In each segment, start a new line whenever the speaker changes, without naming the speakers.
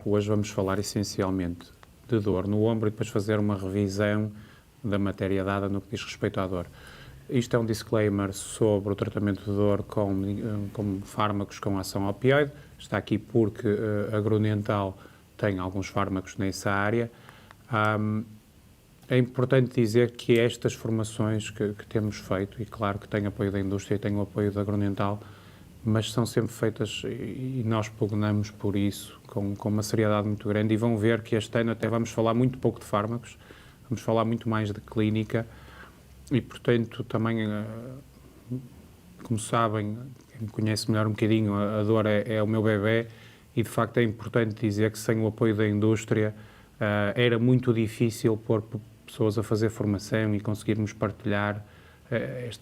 hoje vamos falar essencialmente de dor no ombro e depois fazer uma revisão da matéria dada no que diz respeito à dor. Isto é um disclaimer sobre o tratamento de dor com fármacos com ação opioide. Está aqui porque a Grunenthal tem alguns fármacos nessa área. É importante dizer que estas formações que temos feito, e claro que tem apoio da indústria e tem o apoio da Grunenthal, mas são sempre feitas, e nós pugnamos por isso, com uma seriedade muito grande, e vão ver que este ano até vamos falar muito pouco de fármacos, vamos falar muito mais de clínica, e portanto também, como sabem, quem me conhece melhor um bocadinho, a dor é o meu bebê, e de facto é importante dizer que sem o apoio da indústria era muito difícil pôr pessoas a fazer formação e conseguirmos partilhar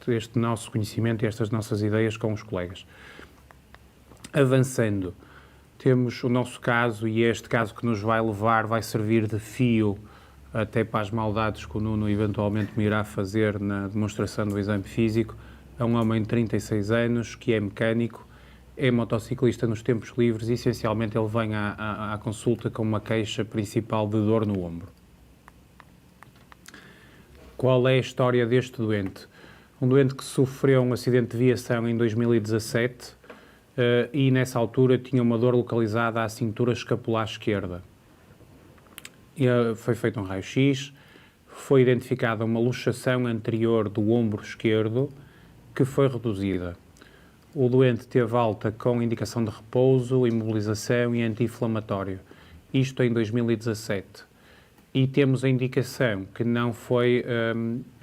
este nosso conhecimento e estas nossas ideias com os colegas. Avançando, temos o nosso caso, e este caso que nos vai levar, vai servir de fio até para as maldades que o Nuno eventualmente me irá fazer na demonstração do exame físico. É um homem de 36 anos, que é mecânico, é motociclista nos tempos livres e essencialmente ele vem à consulta com uma queixa principal de dor no ombro. Qual é a história deste doente? Um doente que sofreu um acidente de viação em 2017 e nessa altura tinha uma dor localizada à cintura escapular esquerda. Foi feito um raio-x, foi identificada uma luxação anterior do ombro esquerdo que foi reduzida. O doente teve alta com indicação de repouso, imobilização e anti-inflamatório. Isto em 2017. E temos a indicação que não foi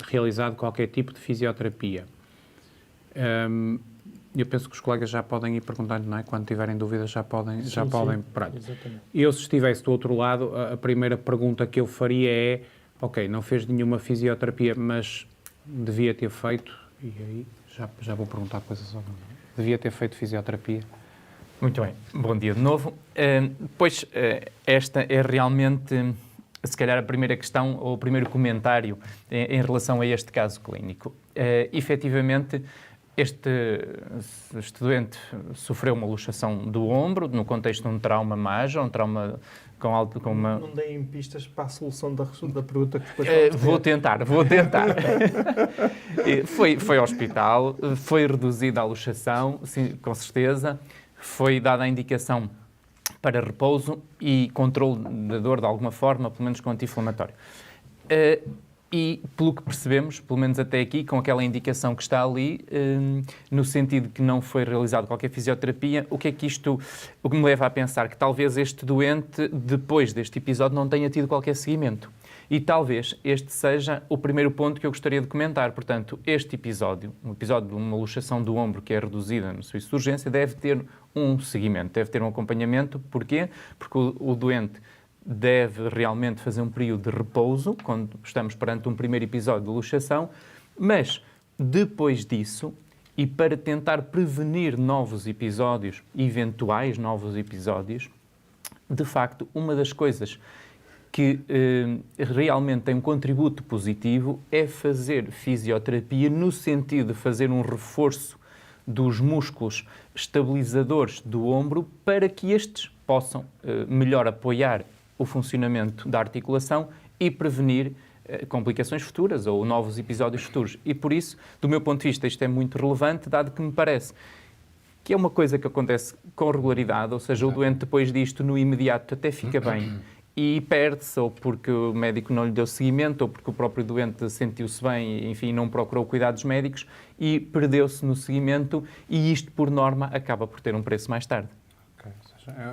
realizado qualquer tipo de fisioterapia. Eu penso que os colegas já podem ir perguntando, não é? Quando tiverem dúvidas já podem. Pronto.
Exatamente.
Eu, se estivesse do outro lado, a primeira pergunta que eu faria é: ok, não fez nenhuma fisioterapia, mas devia ter feito, e aí já vou perguntar coisas sobre isso. Devia ter feito fisioterapia.
Muito bem, bom dia de novo. Esta é realmente, se calhar, a primeira questão ou o primeiro comentário em relação a este caso clínico. Efetivamente, este doente sofreu uma luxação do ombro no contexto de um trauma major, um trauma com uma...
Não deem pistas para a solução da pergunta que depois
vou tentar. Foi ao hospital, foi reduzida a luxação, sim, com certeza, foi dada a indicação para repouso e controle da dor de alguma forma, pelo menos com anti-inflamatório. E, pelo que percebemos, pelo menos até aqui, com aquela indicação que está ali, no sentido que não foi realizado qualquer fisioterapia, o que me leva a pensar que talvez este doente, depois deste episódio, não tenha tido qualquer seguimento. E talvez este seja o primeiro ponto que eu gostaria de comentar. Portanto, este episódio, um episódio de uma luxação do ombro que é reduzida no serviço de urgência, deve ter um seguimento, deve ter um acompanhamento. Porquê? Porque o doente deve realmente fazer um período de repouso, quando estamos perante um primeiro episódio de luxação, mas depois disso, e para tentar prevenir eventuais novos episódios, de facto, uma das coisas que realmente tem um contributo positivo é fazer fisioterapia no sentido de fazer um reforço dos músculos estabilizadores do ombro para que estes possam melhor apoiar o funcionamento da articulação e prevenir complicações futuras ou novos episódios futuros. E por isso, do meu ponto de vista, isto é muito relevante, dado que me parece que é uma coisa que acontece com regularidade, ou seja, o doente depois disto, no imediato, até fica bem e perde-se, ou porque o médico não lhe deu seguimento, ou porque o próprio doente sentiu-se bem e, enfim, não procurou cuidados médicos e perdeu-se no seguimento, e isto, por norma, acaba por ter um preço mais tarde.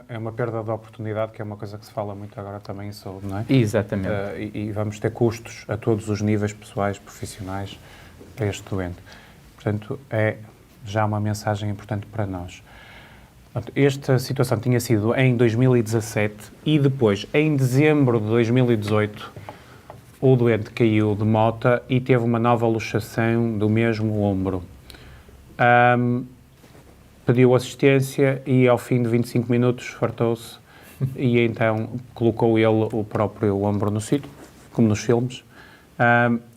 É uma perda de oportunidade, que é uma coisa que se fala muito agora também em saúde, não é?
Exatamente.
E vamos ter custos a todos os níveis, pessoais, profissionais, para este doente. Portanto, é já uma mensagem importante para nós. Esta situação tinha sido em 2017 e depois, em dezembro de 2018, o doente caiu de moto e teve uma nova luxação do mesmo ombro. Pediu assistência e ao fim de 25 minutos fartou-se e então colocou ele o próprio ombro no sítio, como nos filmes,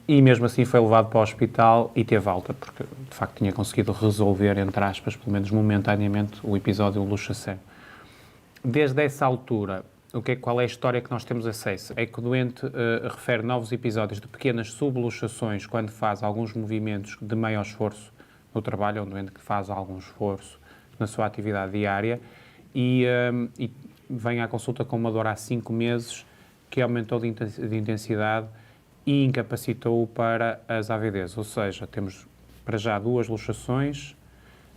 e mesmo assim foi levado para o hospital e teve alta, porque de facto tinha conseguido resolver, entre aspas, pelo menos momentaneamente, o episódio de luxação. Desde essa altura, qual é a história que nós temos acesso? É que o doente refere novos episódios de pequenas subluxações quando faz alguns movimentos de maior esforço no trabalho, é um doente que faz algum esforço na sua atividade diária e vem à consulta com uma dor há 5 meses que aumentou de intensidade e incapacitou-o para as AVDs, ou seja, temos para já 2 luxações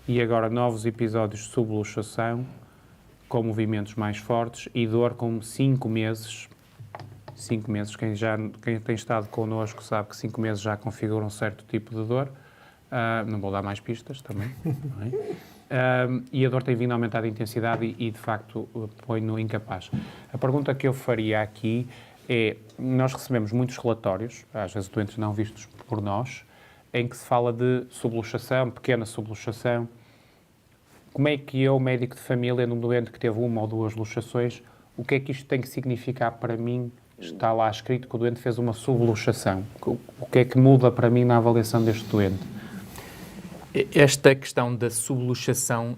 e agora novos episódios de subluxação com movimentos mais fortes e dor com 5 meses. 5 meses, quem tem estado connosco sabe que 5 meses já configura um certo tipo de dor. Não vou dar mais pistas também. Não é? E a dor tem vindo a aumentar de intensidade e de facto, põe-no incapaz. A pergunta que eu faria aqui é, nós recebemos muitos relatórios, às vezes doentes não vistos por nós, em que se fala de subluxação, pequena subluxação. Como é que eu, médico de família, num doente que teve 1 ou 2 luxações, o que é que isto tem que significar para mim? Está lá escrito que o doente fez uma subluxação. O que é que muda para mim na avaliação deste doente?
Esta questão da subluxação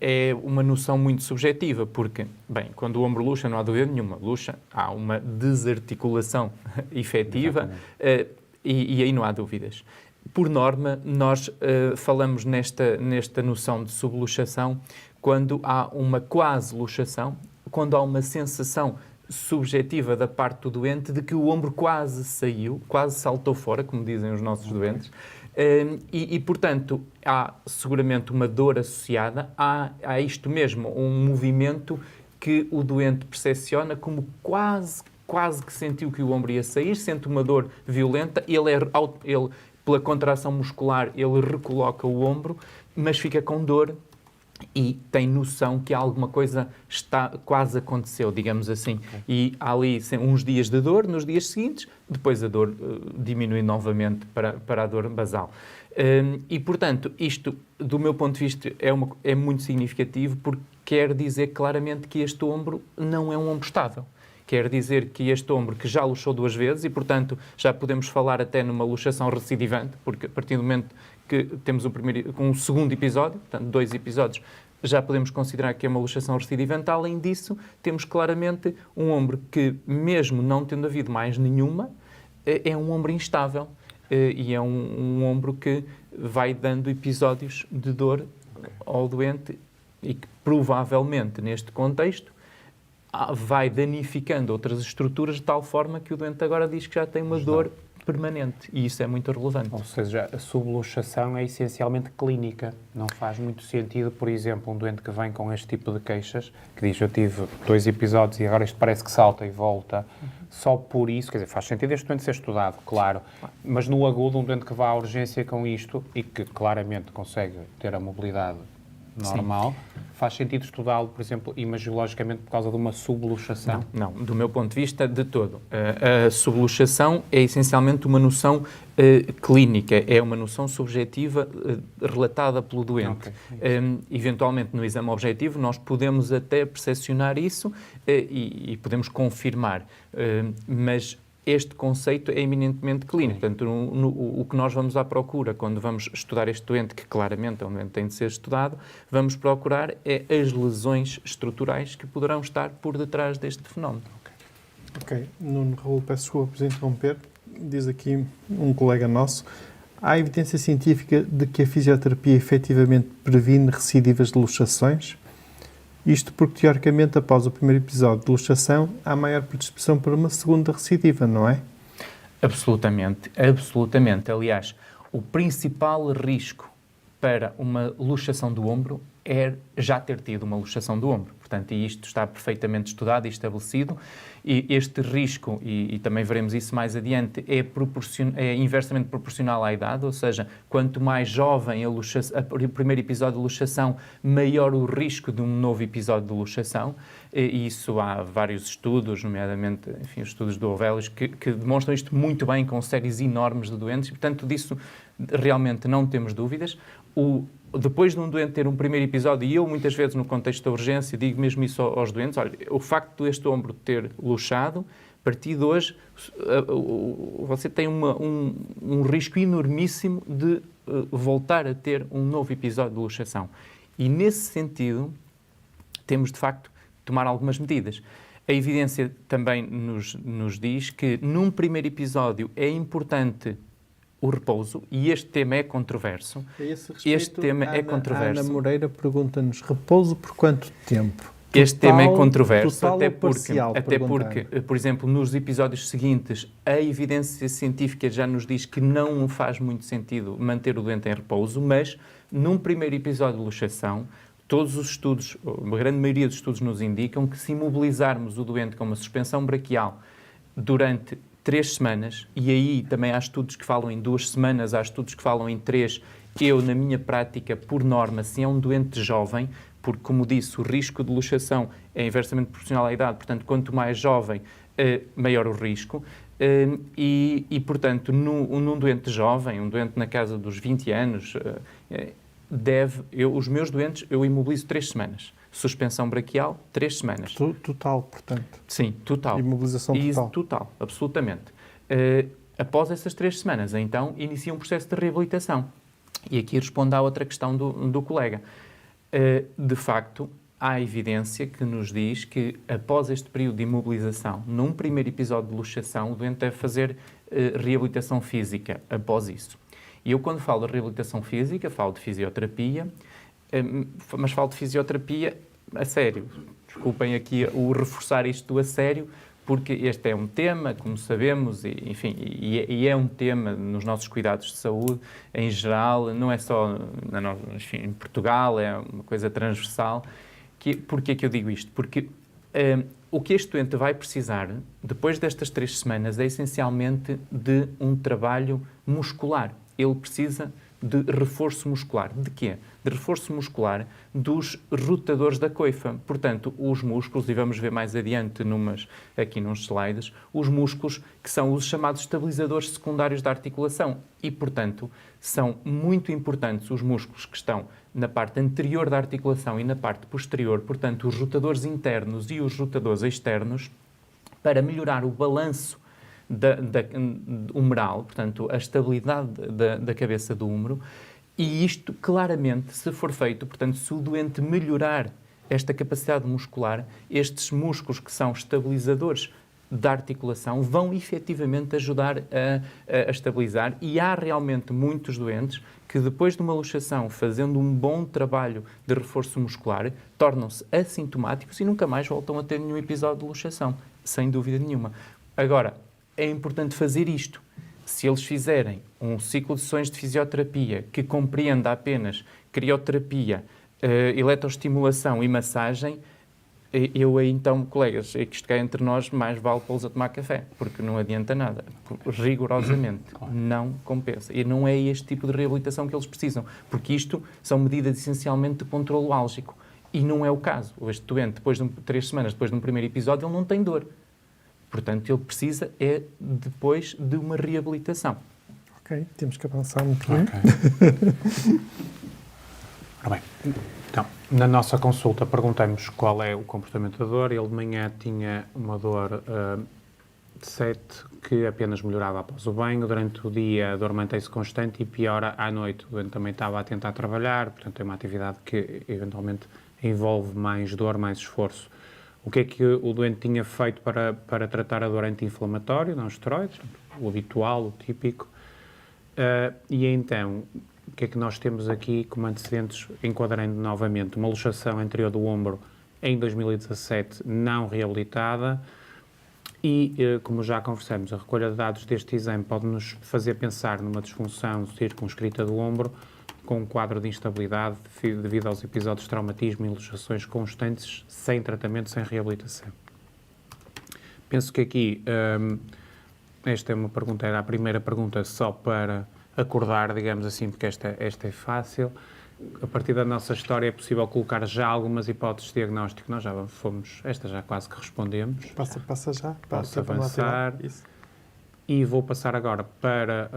é uma noção muito subjetiva, porque, bem, quando o ombro luxa, não há dúvida nenhuma, luxa, há uma desarticulação efetiva e aí não há dúvidas. Por norma, nós falamos nesta noção de subluxação quando há uma quase luxação, quando há uma sensação subjetiva da parte do doente de que o ombro quase saiu, quase saltou fora, como dizem os nossos doentes, e, portanto, há seguramente uma dor associada, há isto mesmo, um movimento que o doente percepciona como quase que sentiu que o ombro ia sair, sente uma dor violenta, ele pela contração muscular, ele recoloca o ombro, mas fica com dor e tem noção que alguma coisa quase aconteceu, digamos assim. E há ali uns dias de dor, nos dias seguintes, depois a dor diminui novamente para a dor basal. E, portanto, isto, do meu ponto de vista, é muito significativo porque quer dizer claramente que este ombro não é um ombro estável. Quer dizer que este ombro que já luxou 2 vezes e, portanto, já podemos falar até numa luxação recidivante, porque a partir do momento que temos um segundo episódio, portanto, 2 episódios, já podemos considerar que é uma luxação recidivante. Além disso, temos claramente um ombro que, mesmo não tendo havido mais nenhuma, é um ombro instável e é um ombro que vai dando episódios de dor ao doente e que, provavelmente, neste contexto, vai danificando outras estruturas de tal forma que o doente agora diz que já tem uma dor permanente e isso é muito relevante.
Ou seja, a subluxação é essencialmente clínica. Não faz muito sentido, por exemplo, um doente que vem com este tipo de queixas, que diz eu tive 2 episódios e agora isto parece que salta e volta, só por isso, quer dizer, faz sentido este doente ser estudado, claro, mas no agudo, um doente que vá à urgência com isto e que claramente consegue ter a mobilidade normal, sim, faz sentido estudá-lo, por exemplo, imagiologicamente por causa de uma subluxação?
Não, do meu ponto de vista, de todo. A subluxação é essencialmente uma noção clínica, é uma noção subjetiva relatada pelo doente. Eventualmente, no exame objetivo, nós podemos até percepcionar isso e podemos confirmar, mas este conceito é eminentemente clínico. Portanto, o que nós vamos à procura quando vamos estudar este doente, que claramente é um doente que tem de ser estudado, vamos procurar as lesões estruturais que poderão estar por detrás deste fenómeno.
Ok. Nuno Raul, peço desculpa por interromper. Diz aqui um colega nosso, há evidência científica de que a fisioterapia efetivamente previne recidivas de luxações? Isto porque, teoricamente, após o primeiro episódio de luxação, há maior predisposição para uma segunda recidiva, não é?
Absolutamente, absolutamente. Aliás, o principal risco para uma luxação do ombro é já ter tido uma luxação do ombro. Portanto, e isto está perfeitamente estudado e estabelecido. E este risco, e também veremos isso mais adiante, é inversamente proporcional à idade, ou seja, quanto mais jovem o primeiro episódio de luxação, maior o risco de um novo episódio de luxação. E isso há vários estudos, nomeadamente, enfim, os estudos do Ovelis, que demonstram isto muito bem, com séries enormes de doentes, e, portanto, disso realmente não temos dúvidas. Depois de um doente ter um primeiro episódio, e eu muitas vezes no contexto da urgência digo mesmo isso aos doentes, olha, o facto deste ombro ter luxado, a partir de hoje você tem um risco enormíssimo de voltar a ter um novo episódio de luxação. E nesse sentido temos de facto de tomar algumas medidas. A evidência também nos diz que num primeiro episódio é importante o repouso, e este tema é controverso.
A esse respeito,
Este tema é controverso.
A Ana Moreira pergunta-nos, repouso por quanto tempo?
Este tema é controverso, até
parcial,
porque, por exemplo, nos episódios seguintes, a evidência científica já nos diz que não faz muito sentido manter o doente em repouso, mas num primeiro episódio de luxação, todos os estudos, a grande maioria dos estudos nos indicam que se imobilizarmos o doente com uma suspensão braquial durante 3 semanas, e aí também há estudos que falam em 2 semanas, há estudos que falam em 3, eu, na minha prática, por norma, se é um doente jovem, porque, como disse, o risco de luxação é inversamente proporcional à idade, portanto, quanto mais jovem, maior o risco. Portanto, num doente jovem, um doente na casa dos 20 anos, os meus doentes, eu imobilizo 3 semanas. Suspensão braquial, 3 semanas.
Total, portanto.
Sim, total.
Imobilização total.
Total, absolutamente. Após essas 3 semanas, então, inicia um processo de reabilitação. E aqui respondo à outra questão do colega. De facto, há evidência que nos diz que, após este período de imobilização, num primeiro episódio de luxação, o doente deve fazer reabilitação física após isso. E eu, quando falo de reabilitação física, falo de fisioterapia, mas falo de fisioterapia a sério. Desculpem aqui o reforçar isto a sério, porque este é um tema, como sabemos, e é um tema nos nossos cuidados de saúde, em geral, não é só em Portugal, é uma coisa transversal. Porquê é que eu digo isto? Porque o que este doente vai precisar, depois destas 3 semanas, é essencialmente de um trabalho muscular. Ele precisa de reforço muscular. De quê? De reforço muscular dos rotadores da coifa. Portanto, os músculos, e vamos ver mais adiante aqui nos slides, os músculos que são os chamados estabilizadores secundários da articulação. E, portanto, são muito importantes os músculos que estão na parte anterior da articulação e na parte posterior, portanto, os rotadores internos e os rotadores externos, para melhorar o balanço humeral, portanto, a estabilidade da cabeça do húmero, e isto, claramente, se for feito, portanto, se o doente melhorar esta capacidade muscular, estes músculos que são estabilizadores da articulação vão efetivamente ajudar a estabilizar, e há realmente muitos doentes que, depois de uma luxação, fazendo um bom trabalho de reforço muscular, tornam-se assintomáticos e nunca mais voltam a ter nenhum episódio de luxação, sem dúvida nenhuma. Agora, é importante fazer isto. Se eles fizerem um ciclo de sessões de fisioterapia que compreenda apenas crioterapia, eletroestimulação e massagem, eu aí então, colegas, é que isto cá entre nós, mais vale pô-los a tomar café, porque não adianta nada. Rigorosamente, não compensa. E não é este tipo de reabilitação que eles precisam, porque isto são medidas essencialmente de controlo álgico. E não é o caso. Este doente, depois de 3 semanas, depois de um primeiro episódio, ele não tem dor. Portanto, ele precisa depois de uma reabilitação.
Ok, temos que avançar muito bem.
Ora bem, então, na nossa consulta perguntamos qual é o comportamento da dor. Ele de manhã tinha uma dor de 7 que apenas melhorava após o banho. Durante o dia a dor mantém-se constante e piora à noite. O doente também estava a tentar trabalhar, portanto é uma atividade que eventualmente envolve mais dor, mais esforço. O que é que o doente tinha feito para tratar a dor anti-inflamatório, não esteroides, o habitual, o típico. E então, o que é que nós temos aqui como antecedentes, enquadrando novamente uma luxação anterior do ombro em 2017 não reabilitada e, como já conversamos, a recolha de dados deste exame pode-nos fazer pensar numa disfunção circunscrita do ombro com um quadro de instabilidade devido aos episódios de traumatismo e luxações constantes, sem tratamento, sem reabilitação. Penso que aqui, esta é uma pergunta, era a primeira pergunta só para acordar, digamos assim, porque esta é fácil. A partir da nossa história é possível colocar já algumas hipóteses de diagnóstico. Nós já fomos, esta já quase que respondemos.
Passa já.
Posso avançar. E vou passar agora para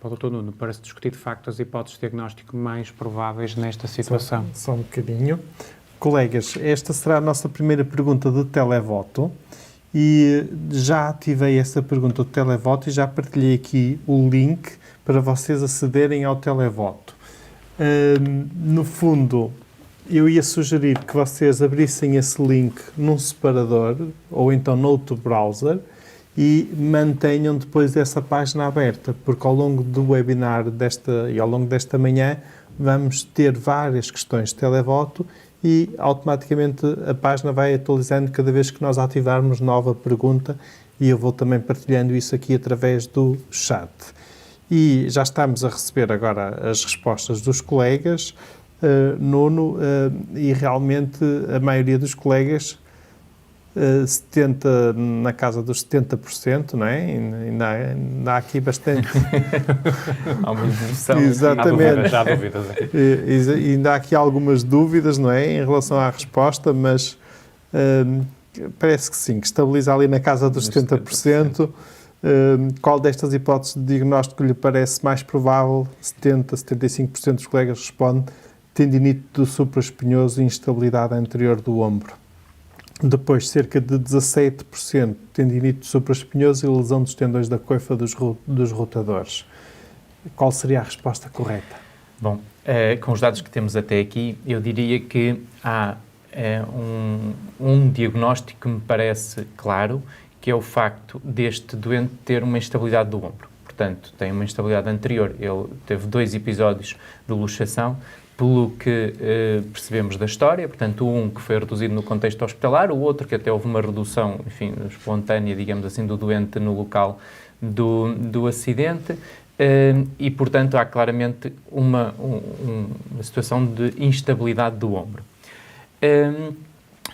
o Dr. Nuno, para se discutir de facto as hipóteses de diagnóstico mais prováveis nesta situação.
Só um bocadinho. Colegas, esta será a nossa primeira pergunta do televoto e já ativei essa pergunta do televoto e já partilhei aqui o link para vocês acederem ao televoto. No fundo, Eu ia sugerir que vocês abrissem esse link num separador ou então noutro browser e mantenham depois essa página aberta, porque ao longo do webinar e ao longo desta manhã vamos ter várias questões de televoto e automaticamente a página vai atualizando cada vez que nós ativarmos nova pergunta e eu vou também partilhando isso aqui através do chat. E já estamos a receber agora as respostas dos colegas, Nuno, e realmente a maioria dos colegas, 70, na casa dos 70%, não é? Ainda há aqui bastante...
Há uma evolução.
Exatamente.
Há dúvidas aqui.
Ainda há aqui algumas dúvidas, não é? Em relação à resposta, mas parece que sim, que estabiliza ali na casa dos 70%. Qual destas hipóteses de diagnóstico lhe parece mais provável? 70, 75% dos colegas respondem tendinite do supraespinhoso e instabilidade anterior do ombro. Depois, cerca de 17% tendinite do supraespinhoso e lesão dos tendões da coifa dos rotadores. Qual seria a resposta correta?
Bom, com os dados que temos até aqui, eu diria que há um diagnóstico que me parece claro, que é o facto deste doente ter uma instabilidade do ombro. Portanto, tem uma instabilidade anterior. Ele teve 2 episódios de luxação, pelo que percebemos da história, portanto, um que foi reduzido no contexto hospitalar, o outro que até houve uma redução, enfim, espontânea, digamos assim, do doente no local do acidente, e, portanto, há claramente uma situação de instabilidade do ombro.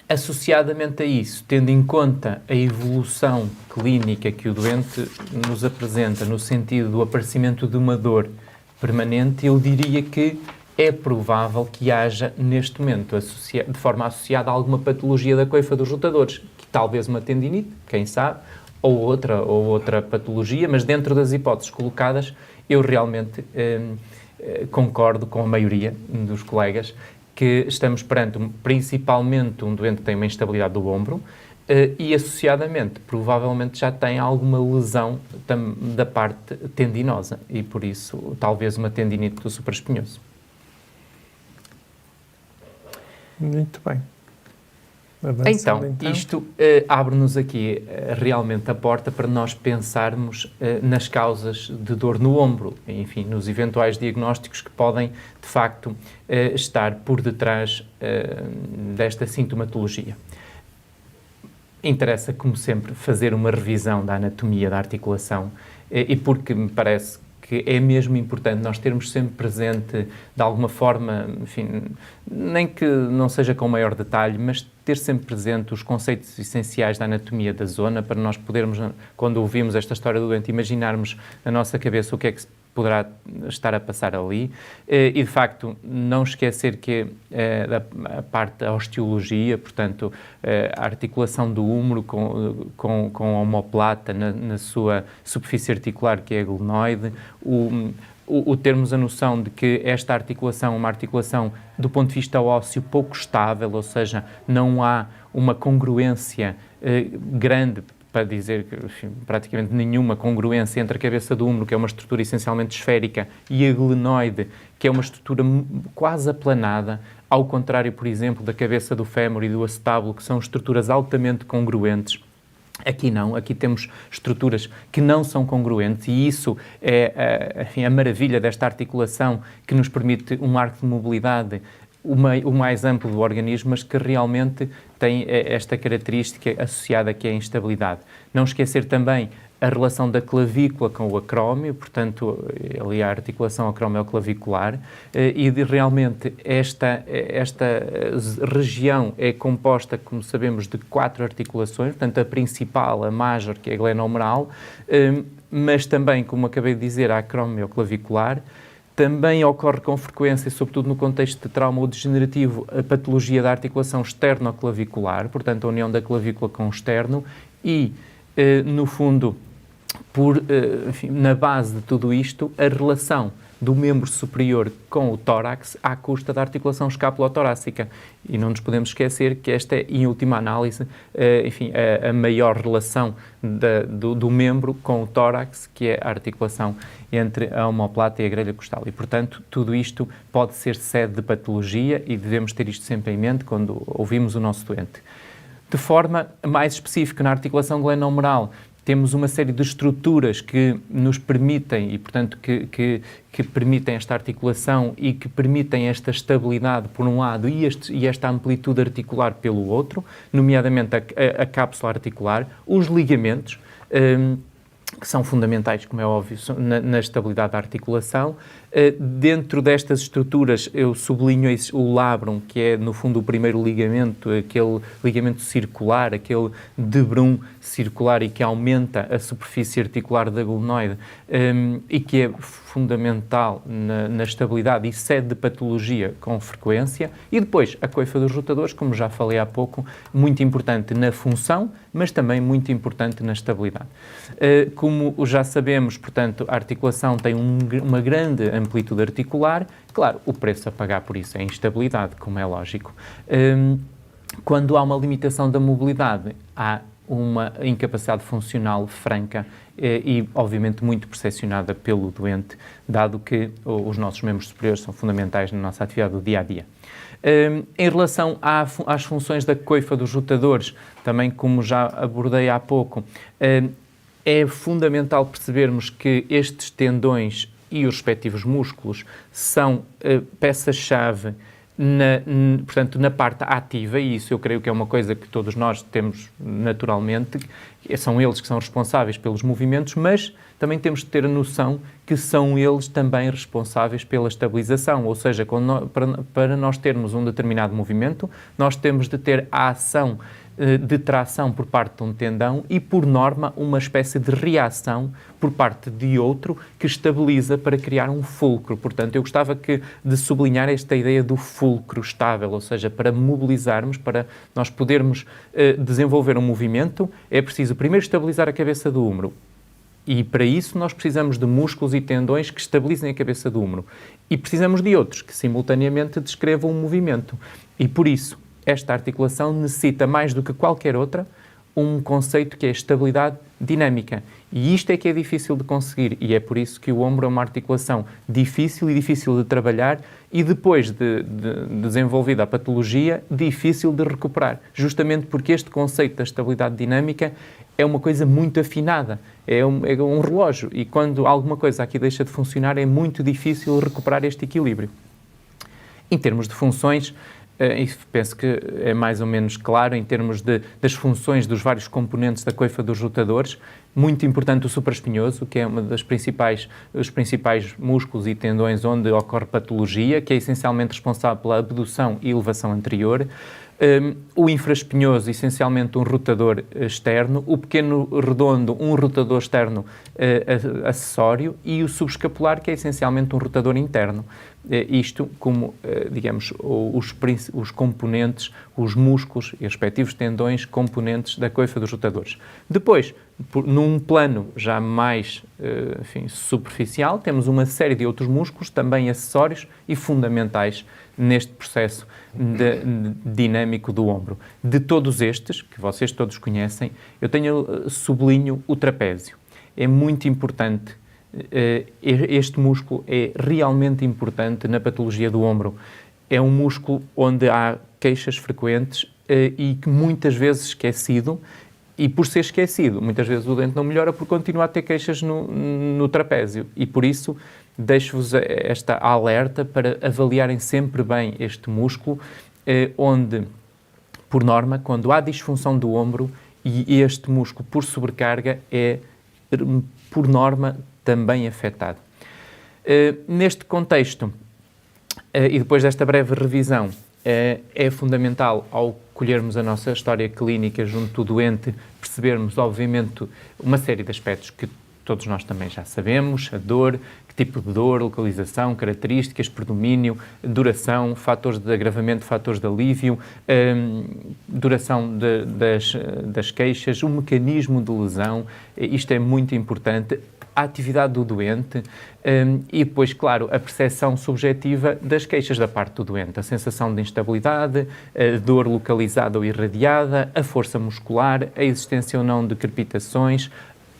Associadamente a isso, tendo em conta a evolução clínica que o doente nos apresenta, no sentido do aparecimento de uma dor permanente, eu diria que é provável que haja, neste momento, de forma associada a alguma patologia da coifa dos rotadores, que talvez uma tendinite, quem sabe, ou outra patologia, mas dentro das hipóteses colocadas, eu realmente concordo com a maioria dos colegas que estamos perante principalmente um doente que tem uma instabilidade do ombro e, associadamente, provavelmente já tem alguma lesão da parte tendinosa e, por isso, talvez uma tendinite do supraespinhoso.
Muito bem.
Então, isto abre-nos aqui realmente a porta para nós pensarmos nas causas de dor no ombro, enfim, nos eventuais diagnósticos que podem, de facto, estar por detrás desta sintomatologia. Interessa, como sempre, fazer uma revisão da anatomia da articulação e porque me parece que é mesmo importante nós termos sempre presente, de alguma forma, enfim, nem que não seja com maior detalhe, mas ter sempre presente os conceitos essenciais da anatomia da zona para nós podermos, quando ouvimos esta história do doente, imaginarmos na nossa cabeça o que é que poderá estar a passar ali e, de facto, não esquecer que a parte da osteologia, portanto, a articulação do húmero com a omoplata na sua superfície articular, que é a glenoide, o termos a noção de que esta articulação é uma articulação, do ponto de vista ósseo, pouco estável, ou seja, não há uma congruência grande, para dizer que, enfim, praticamente nenhuma congruência entre a cabeça do húmero, que é uma estrutura essencialmente esférica, e a glenoide, que é uma estrutura quase aplanada, ao contrário, por exemplo, da cabeça do fémur e do acetábulo, que são estruturas altamente congruentes. Aqui não, aqui temos estruturas que não são congruentes e isso é a maravilha desta articulação que nos permite um arco de mobilidade o mais amplo do organismo, mas que realmente tem esta característica associada que é a instabilidade. Não esquecer também a relação da clavícula com o acrómio, portanto, ali a articulação acromioclavicular, e realmente esta região é composta, como sabemos, de 4 articulações, portanto, a principal, a major, que é a glenohumeral, mas também, como acabei de dizer, a acromioclavicular. Também ocorre com frequência, sobretudo no contexto de trauma ou degenerativo, a patologia da articulação externoclavicular, portanto, a união da clavícula com o externo e, no fundo, enfim, na base de tudo isto, a relação do membro superior com o tórax à custa da articulação escapulo-torácica. E não nos podemos esquecer que esta é, em última análise, a maior relação do membro com o tórax, que é a articulação entre a omoplata e a grelha costal. E, portanto, tudo isto pode ser sede de patologia e devemos ter isto sempre em mente quando ouvimos o nosso doente. De forma mais específica, na articulação glenohumeral, temos uma série de estruturas que nos permitem, e portanto que permitem esta articulação e que permitem esta estabilidade por um lado e esta amplitude articular pelo outro, nomeadamente a cápsula articular, os ligamentos, que são fundamentais, como é óbvio, na estabilidade da articulação. Dentro destas estruturas, eu sublinho o labrum, que é, no fundo, o primeiro ligamento, aquele ligamento circular, aquele debrum circular e que aumenta a superfície articular da glenoide e que é fundamental na estabilidade e sede de patologia com frequência. E depois, a coifa dos rotadores, como já falei há pouco, muito importante na função, mas também muito importante na estabilidade. Como já sabemos, portanto, a articulação tem uma grande amplitude articular. Claro, o preço a pagar por isso é a instabilidade, como é lógico. Quando há uma limitação da mobilidade, há uma incapacidade funcional franca e, obviamente, muito percepcionada pelo doente, dado que os nossos membros superiores são fundamentais na nossa atividade do dia-a-dia. Em relação às funções da coifa dos rotadores, também como já abordei há pouco, é fundamental percebermos que estes tendões e os respectivos músculos são peça-chave portanto, na parte ativa, e isso eu creio que é uma coisa que todos nós temos naturalmente, são eles que são responsáveis pelos movimentos, mas também temos de ter a noção que são eles também responsáveis pela estabilização, ou seja, para nós termos um determinado movimento, nós temos de ter a ação de tração por parte de um tendão e, por norma, uma espécie de reação por parte de outro que estabiliza para criar um fulcro. Portanto, eu gostava de sublinhar esta ideia do fulcro estável, ou seja, para mobilizarmos, para nós podermos desenvolver um movimento, é preciso primeiro estabilizar a cabeça do húmero. E para isso nós precisamos de músculos e tendões que estabilizem a cabeça do húmero. E precisamos de outros que simultaneamente descrevam um movimento. E por isso, esta articulação necessita, mais do que qualquer outra, um conceito que é a estabilidade dinâmica. E isto é que é difícil de conseguir, e é por isso que o ombro é uma articulação difícil e difícil de trabalhar e depois de desenvolvida a patologia, difícil de recuperar. Justamente porque este conceito da estabilidade dinâmica é uma coisa muito afinada, é um relógio, e quando alguma coisa aqui deixa de funcionar é muito difícil recuperar este equilíbrio. Em termos de funções, e penso que é mais ou menos claro em termos das funções dos vários componentes da coifa dos rotadores. Muito importante o supraespinhoso, que é os principais músculos e tendões onde ocorre patologia, que é essencialmente responsável pela abdução e elevação anterior. O infraespinhoso, essencialmente um rotador externo, o pequeno redondo, um rotador externo acessório, e o subescapular, que é essencialmente um rotador interno. Isto como, digamos, os componentes, os músculos e respectivos tendões componentes da coifa dos rotadores. Depois, num plano já mais superficial, temos uma série de outros músculos, também acessórios e fundamentais neste processo dinâmico do ombro. De todos estes, que vocês todos conhecem, eu sublinho o trapézio. É muito importante, este músculo é realmente importante na patologia do ombro. É um músculo onde há queixas frequentes e que muitas vezes esquecido, e por ser esquecido, muitas vezes o doente não melhora por continuar a ter queixas no trapézio, e por isso deixo-vos esta alerta para avaliarem sempre bem este músculo, onde, por norma, quando há disfunção do ombro e este músculo por sobrecarga é, por norma, também afetado. Neste contexto, e depois desta breve revisão, é fundamental, ao colhermos a nossa história clínica junto do doente, percebermos, obviamente, uma série de aspectos que todos nós também já sabemos, a dor, tipo de dor, localização, características, predomínio, duração, fatores de agravamento, fatores de alívio, duração das queixas, o mecanismo de lesão, isto é muito importante, a atividade do doente e depois, claro, a percepção subjetiva das queixas da parte do doente, a sensação de instabilidade, a dor localizada ou irradiada, a força muscular, a existência ou não de crepitações,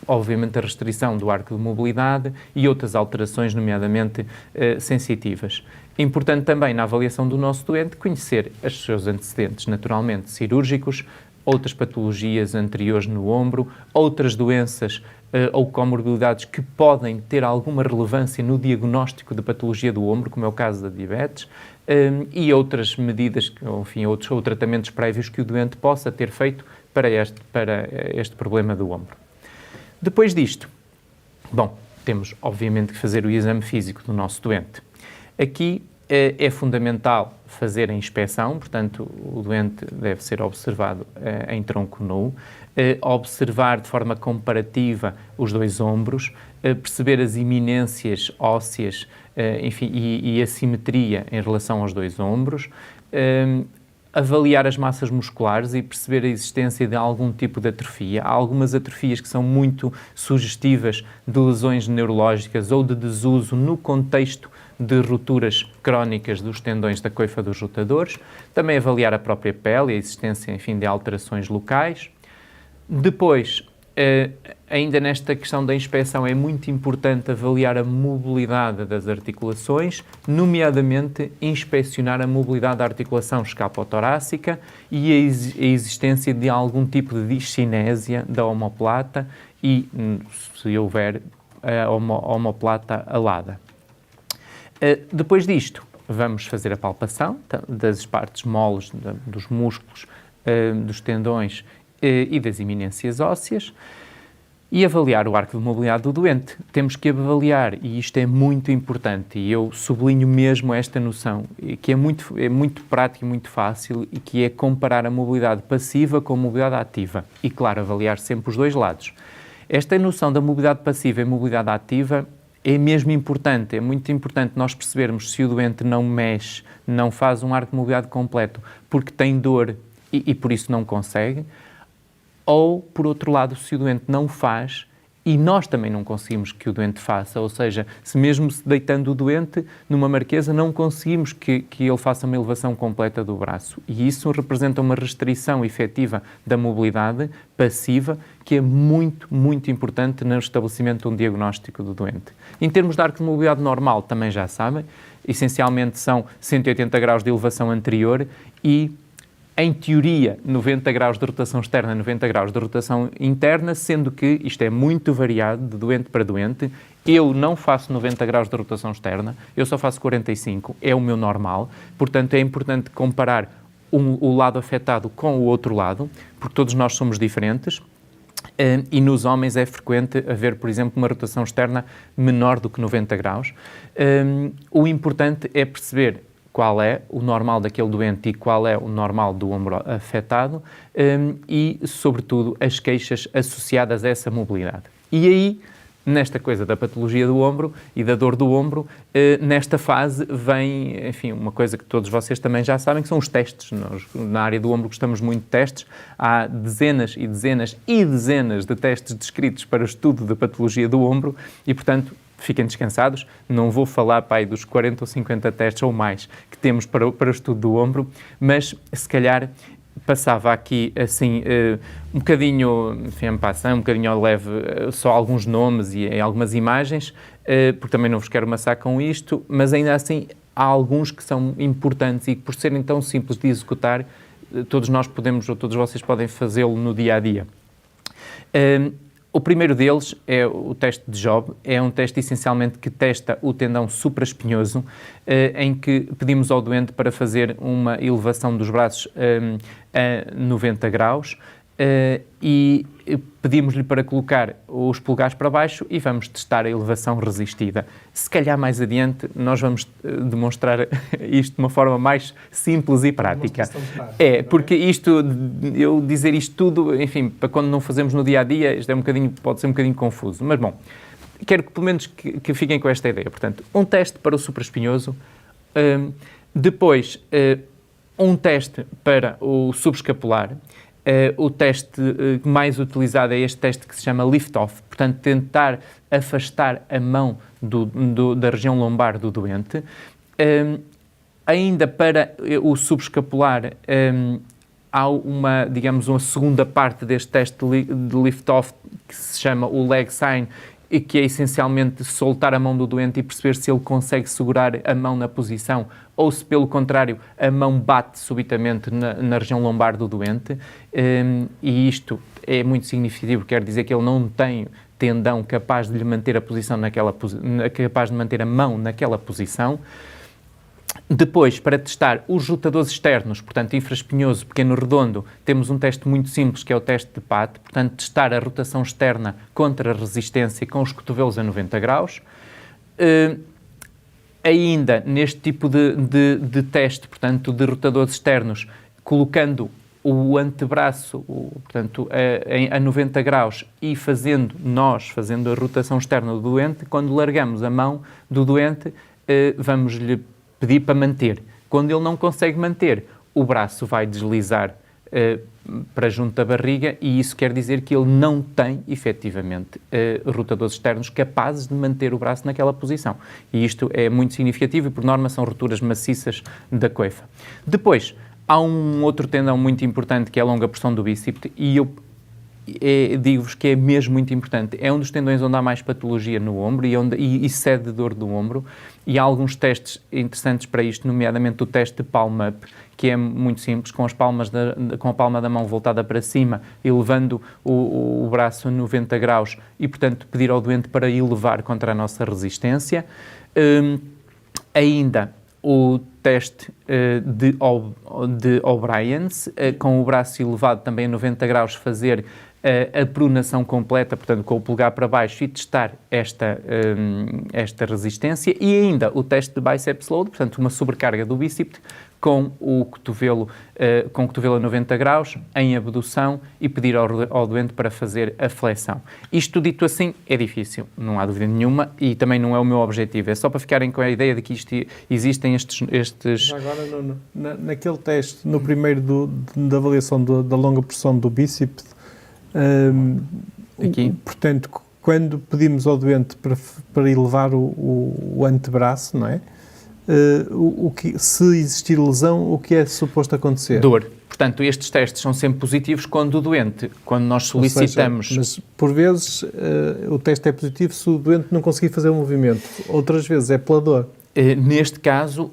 obviamente a restrição do arco de mobilidade e outras alterações, nomeadamente sensitivas. Importante também na avaliação do nosso doente conhecer os seus antecedentes, naturalmente cirúrgicos, outras patologias anteriores no ombro, outras doenças ou comorbilidades que podem ter alguma relevância no diagnóstico de patologia do ombro, como é o caso da diabetes, e outras medidas, enfim, ou tratamentos prévios que o doente possa ter feito para este problema do ombro. Depois disto, bom, temos obviamente que fazer o exame físico do nosso doente. Aqui é fundamental fazer a inspeção, portanto, o doente deve ser observado em tronco nu, observar de forma comparativa os dois ombros, perceber as iminências ósseas, enfim, e a simetria em relação aos dois ombros, avaliar as massas musculares e perceber a existência de algum tipo de atrofia. Há algumas atrofias que são muito sugestivas de lesões neurológicas ou de desuso no contexto de rupturas crónicas dos tendões da coifa dos rotadores. Também avaliar a própria pele e a existência, enfim, de alterações locais. Depois, ainda nesta questão da inspeção, é muito importante avaliar a mobilidade das articulações, nomeadamente inspecionar a mobilidade da articulação escapotorácica e a existência de algum tipo de discinésia da omoplata e, se houver, a omoplata alada. Depois disto, vamos fazer a palpação das partes moles, dos músculos, dos tendões e das iminências ósseas e avaliar o arco de mobilidade do doente. Temos que avaliar, e isto é muito importante, e eu sublinho mesmo esta noção, que é muito prático e muito fácil, e que é comparar a mobilidade passiva com a mobilidade ativa. E, claro, avaliar sempre os dois lados. Esta noção da mobilidade passiva e mobilidade ativa é mesmo importante, é muito importante nós percebermos se o doente não mexe, não faz um arco de mobilidade completo porque tem dor e por isso não consegue, ou, por outro lado, se o doente não faz e nós também não conseguimos que o doente faça, ou seja, se mesmo se deitando o doente numa marquesa não conseguimos que ele faça uma elevação completa do braço. E isso representa uma restrição efetiva da mobilidade passiva que é muito, muito importante no estabelecimento de um diagnóstico do doente. Em termos de arco de mobilidade normal, também já sabem, essencialmente são 180 graus de elevação anterior e, em teoria, 90 graus de rotação externa, 90 graus de rotação interna, sendo que isto é muito variado de doente para doente. Eu não faço 90 graus de rotação externa, eu só faço 45, é o meu normal. Portanto, é importante comparar o lado afetado com o outro lado, porque todos nós somos diferentes. E nos homens é frequente haver, por exemplo, uma rotação externa menor do que 90 graus. O importante é perceber qual é o normal daquele doente e qual é o normal do ombro afetado e, sobretudo, as queixas associadas a essa mobilidade. E aí, nesta coisa da patologia do ombro e da dor do ombro, nesta fase vem, enfim, uma coisa que todos vocês também já sabem, que são os testes. Nós, na área do ombro, gostamos muito de testes. Há dezenas e dezenas e dezenas de testes descritos para o estudo da patologia do ombro e, portanto, fiquem descansados, não vou falar dos 40 ou 50 testes ou mais que temos para o estudo do ombro, mas se calhar passava aqui assim um bocadinho, enfim, um bocadinho ao leve, só alguns nomes e algumas imagens, porque também não vos quero amassar com isto, mas ainda assim há alguns que são importantes e que por serem tão simples de executar, todos nós podemos, ou todos vocês podem fazê-lo no dia-a-dia. O primeiro deles é o teste de Job, é um teste essencialmente que testa o tendão supraespinhoso, em que pedimos ao doente para fazer uma elevação dos braços a 90 graus e pedimos-lhe para colocar os polegares para baixo e vamos testar a elevação resistida. Se calhar mais adiante nós vamos demonstrar isto de uma forma mais simples e prática. Porque isto, eu dizer isto tudo, enfim, para quando não fazemos no dia-a-dia, isto é pode ser um bocadinho confuso. Mas bom, quero que pelo menos que fiquem com esta ideia. Portanto, um teste para o supraespinhoso, depois um teste para o subescapular. O teste mais utilizado é este teste que se chama lift-off, portanto, tentar afastar a mão da região lombar do doente. Ainda para o subescapular, há uma segunda parte deste teste de lift-off que se chama o leg sign, e que é essencialmente soltar a mão do doente e perceber se ele consegue segurar a mão na posição ou se, pelo contrário, a mão bate subitamente na região lombar do doente. E isto é muito significativo, quer dizer que ele não tem tendão capaz de lhe manter a posição capaz de manter a mão naquela posição. Depois, para testar os rotadores externos, portanto, infraespinhoso, pequeno redondo, temos um teste muito simples, que é o teste de Patt, portanto, testar a rotação externa contra a resistência com os cotovelos a 90 graus. Ainda, neste tipo de teste, portanto, de rotadores externos, colocando o antebraço, portanto, a 90 graus e fazendo a rotação externa do doente, quando largamos a mão do doente, vamos-lhe pedir para manter. Quando ele não consegue manter, o braço vai deslizar para junto da barriga e isso quer dizer que ele não tem, efetivamente, rotadores externos capazes de manter o braço naquela posição. E isto é muito significativo e, por norma, são roturas maciças da coifa. Depois, há um outro tendão muito importante que é a longa porção do bíceps e eu digo-vos que é mesmo muito importante. É um dos tendões onde há mais patologia no ombro e cede dor do ombro. E há alguns testes interessantes para isto, nomeadamente o teste de palm-up, que é muito simples, com a palma da mão voltada para cima e levando o braço a 90 graus e, portanto, pedir ao doente para elevar contra a nossa resistência. Ainda o teste de O'Brien's, com o braço elevado também a 90 graus, fazer a pronação completa, portanto, com o polegar para baixo e testar esta resistência. E ainda o teste de biceps load, portanto, uma sobrecarga do bíceps com o cotovelo a 90 graus, em abdução, e pedir ao doente para fazer a flexão. Isto dito assim é difícil, não há dúvida nenhuma, e também não é o meu objetivo. É só para ficarem com a ideia de que existem estes...
Agora, naquele teste, no primeiro da avaliação da longa porção do bíceps,
aqui.
Portanto, quando pedimos ao doente para elevar o antebraço, não é? Se existir lesão, o que é suposto acontecer?
Dor. Portanto, estes testes são sempre positivos quando nós solicitamos...
Ou seja, mas, por vezes, o teste é positivo se o doente não conseguir fazer o movimento. Outras vezes é pela dor.
Neste caso,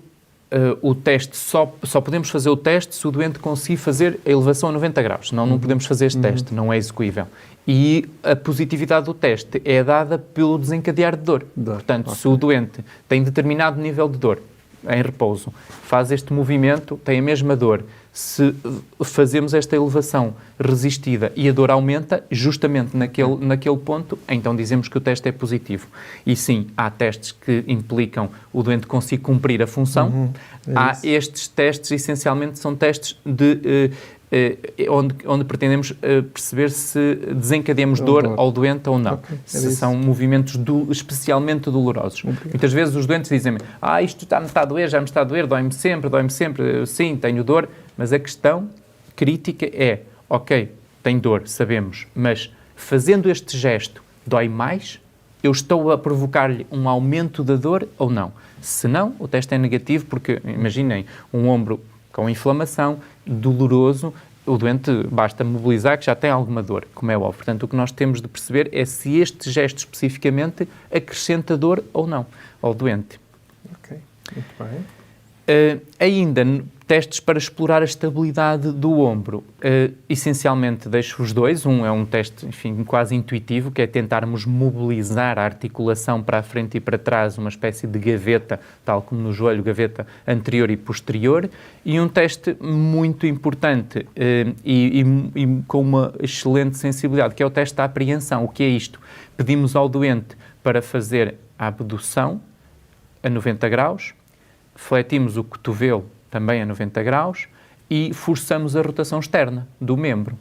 o teste, só podemos fazer o teste se o doente conseguir fazer a elevação a 90 graus. Senão não podemos fazer este teste, não é execuível. E a positividade do teste é dada pelo desencadear de dor. Portanto, se o doente tem determinado nível de dor em repouso, faz este movimento, tem a mesma dor, se fazemos esta elevação resistida e a dor aumenta, justamente naquele ponto, então dizemos que o teste é positivo. E sim, há testes que implicam o doente conseguir cumprir a função. Há estes testes, essencialmente, são testes onde pretendemos perceber se desencadeamos dor ao doente ou não. Se são movimentos especialmente dolorosos. Muitas vezes os doentes dizem-me: isto já me está a doer, dói-me sempre. Sim, tenho dor, mas a questão crítica é: ok, tem dor, sabemos, mas fazendo este gesto dói mais? Eu estou a provocar-lhe um aumento da dor ou não? Se não, o teste é negativo, porque imaginem um ombro com inflamação, doloroso, o doente basta mobilizar que já tem alguma dor, como é óbvio. Portanto, o que nós temos de perceber é se este gesto especificamente acrescenta dor ou não ao doente.
Ok, muito bem.
Ainda, testes para explorar a estabilidade do ombro. Essencialmente, deixo-vos dois. Um é um teste, enfim, quase intuitivo, que é tentarmos mobilizar a articulação para a frente e para trás, uma espécie de gaveta, tal como no joelho, gaveta anterior e posterior. E um teste muito importante e com uma excelente sensibilidade, que é o teste da apreensão. O que é isto? Pedimos ao doente para fazer a abdução a 90 graus, fletimos o cotovelo também a 90 graus e forçamos a rotação externa do membro.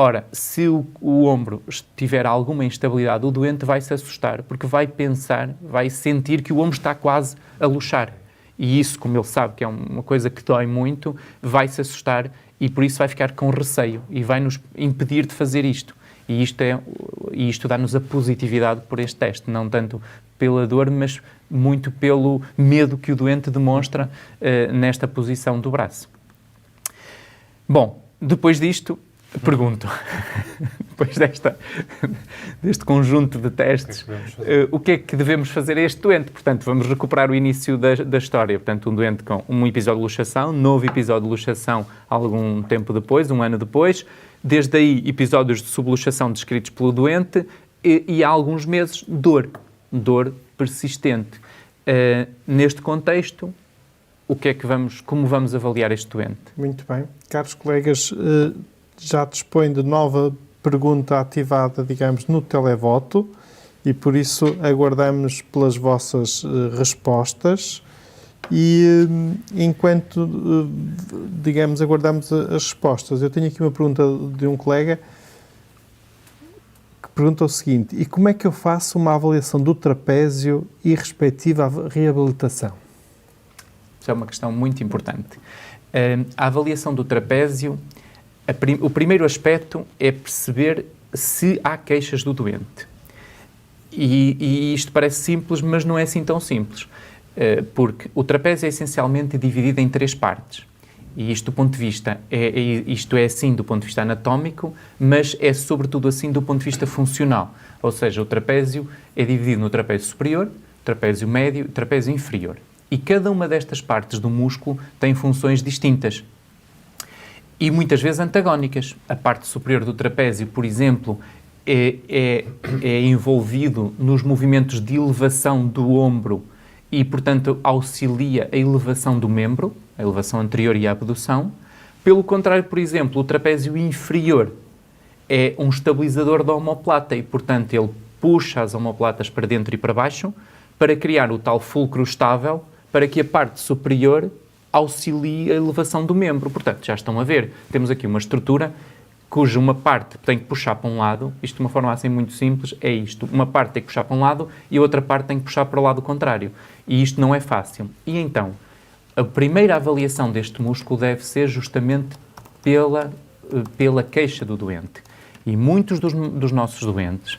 Ora, se o ombro tiver alguma instabilidade, o doente vai se assustar, porque vai pensar, vai sentir que o ombro está quase a luxar. E isso, como ele sabe que é uma coisa que dói muito, vai se assustar e por isso vai ficar com receio e vai nos impedir de fazer isto. E isto dá-nos a positividade por este teste, não tanto pela dor, mas muito pelo medo que o doente demonstra nesta posição do braço. Bom, depois disto, pergunto, depois deste conjunto de testes, o que é que devemos fazer a este doente? Portanto, vamos recuperar o início da história. Portanto, um doente com um episódio de luxação, novo episódio de luxação algum tempo depois, 1 ano depois, desde aí episódios de subluxação descritos pelo doente e há alguns meses dor persistente. Neste contexto, como vamos avaliar este doente?
Muito bem. Caros colegas, já dispõe de nova pergunta ativada, digamos, no televoto e por isso aguardamos pelas vossas respostas e enquanto, digamos, aguardamos as respostas, eu tenho aqui uma pergunta de um colega que pergunta o seguinte: e como é que eu faço uma avaliação do trapézio e respectiva reabilitação?
Isso é uma questão muito importante. A avaliação do trapézio, o primeiro aspecto é perceber se há queixas do doente. E isto parece simples, mas não é assim tão simples. Porque o trapézio é essencialmente dividido em 3 partes. E isto do ponto de vista, isto é assim do ponto de vista anatómico, mas é sobretudo assim do ponto de vista funcional. Ou seja, o trapézio é dividido no trapézio superior, trapézio médio e trapézio inferior. E cada uma destas partes do músculo tem funções distintas e muitas vezes antagónicas. A parte superior do trapézio, por exemplo, é envolvido nos movimentos de elevação do ombro e, portanto, auxilia a elevação do membro, a elevação anterior e a abdução. Pelo contrário, por exemplo, o trapézio inferior é um estabilizador da omoplata e, portanto, ele puxa as omoplatas para dentro e para baixo para criar o tal fulcro estável para que a parte superior auxilie a elevação do membro. Portanto, já estão a ver, temos aqui uma estrutura cuja uma parte tem que puxar para um lado, isto de uma forma assim muito simples, é isto. Uma parte tem que puxar para um lado e a outra parte tem que puxar para o lado contrário. E isto não é fácil. E então, a primeira avaliação deste músculo deve ser justamente pela queixa do doente. E muitos dos nossos doentes,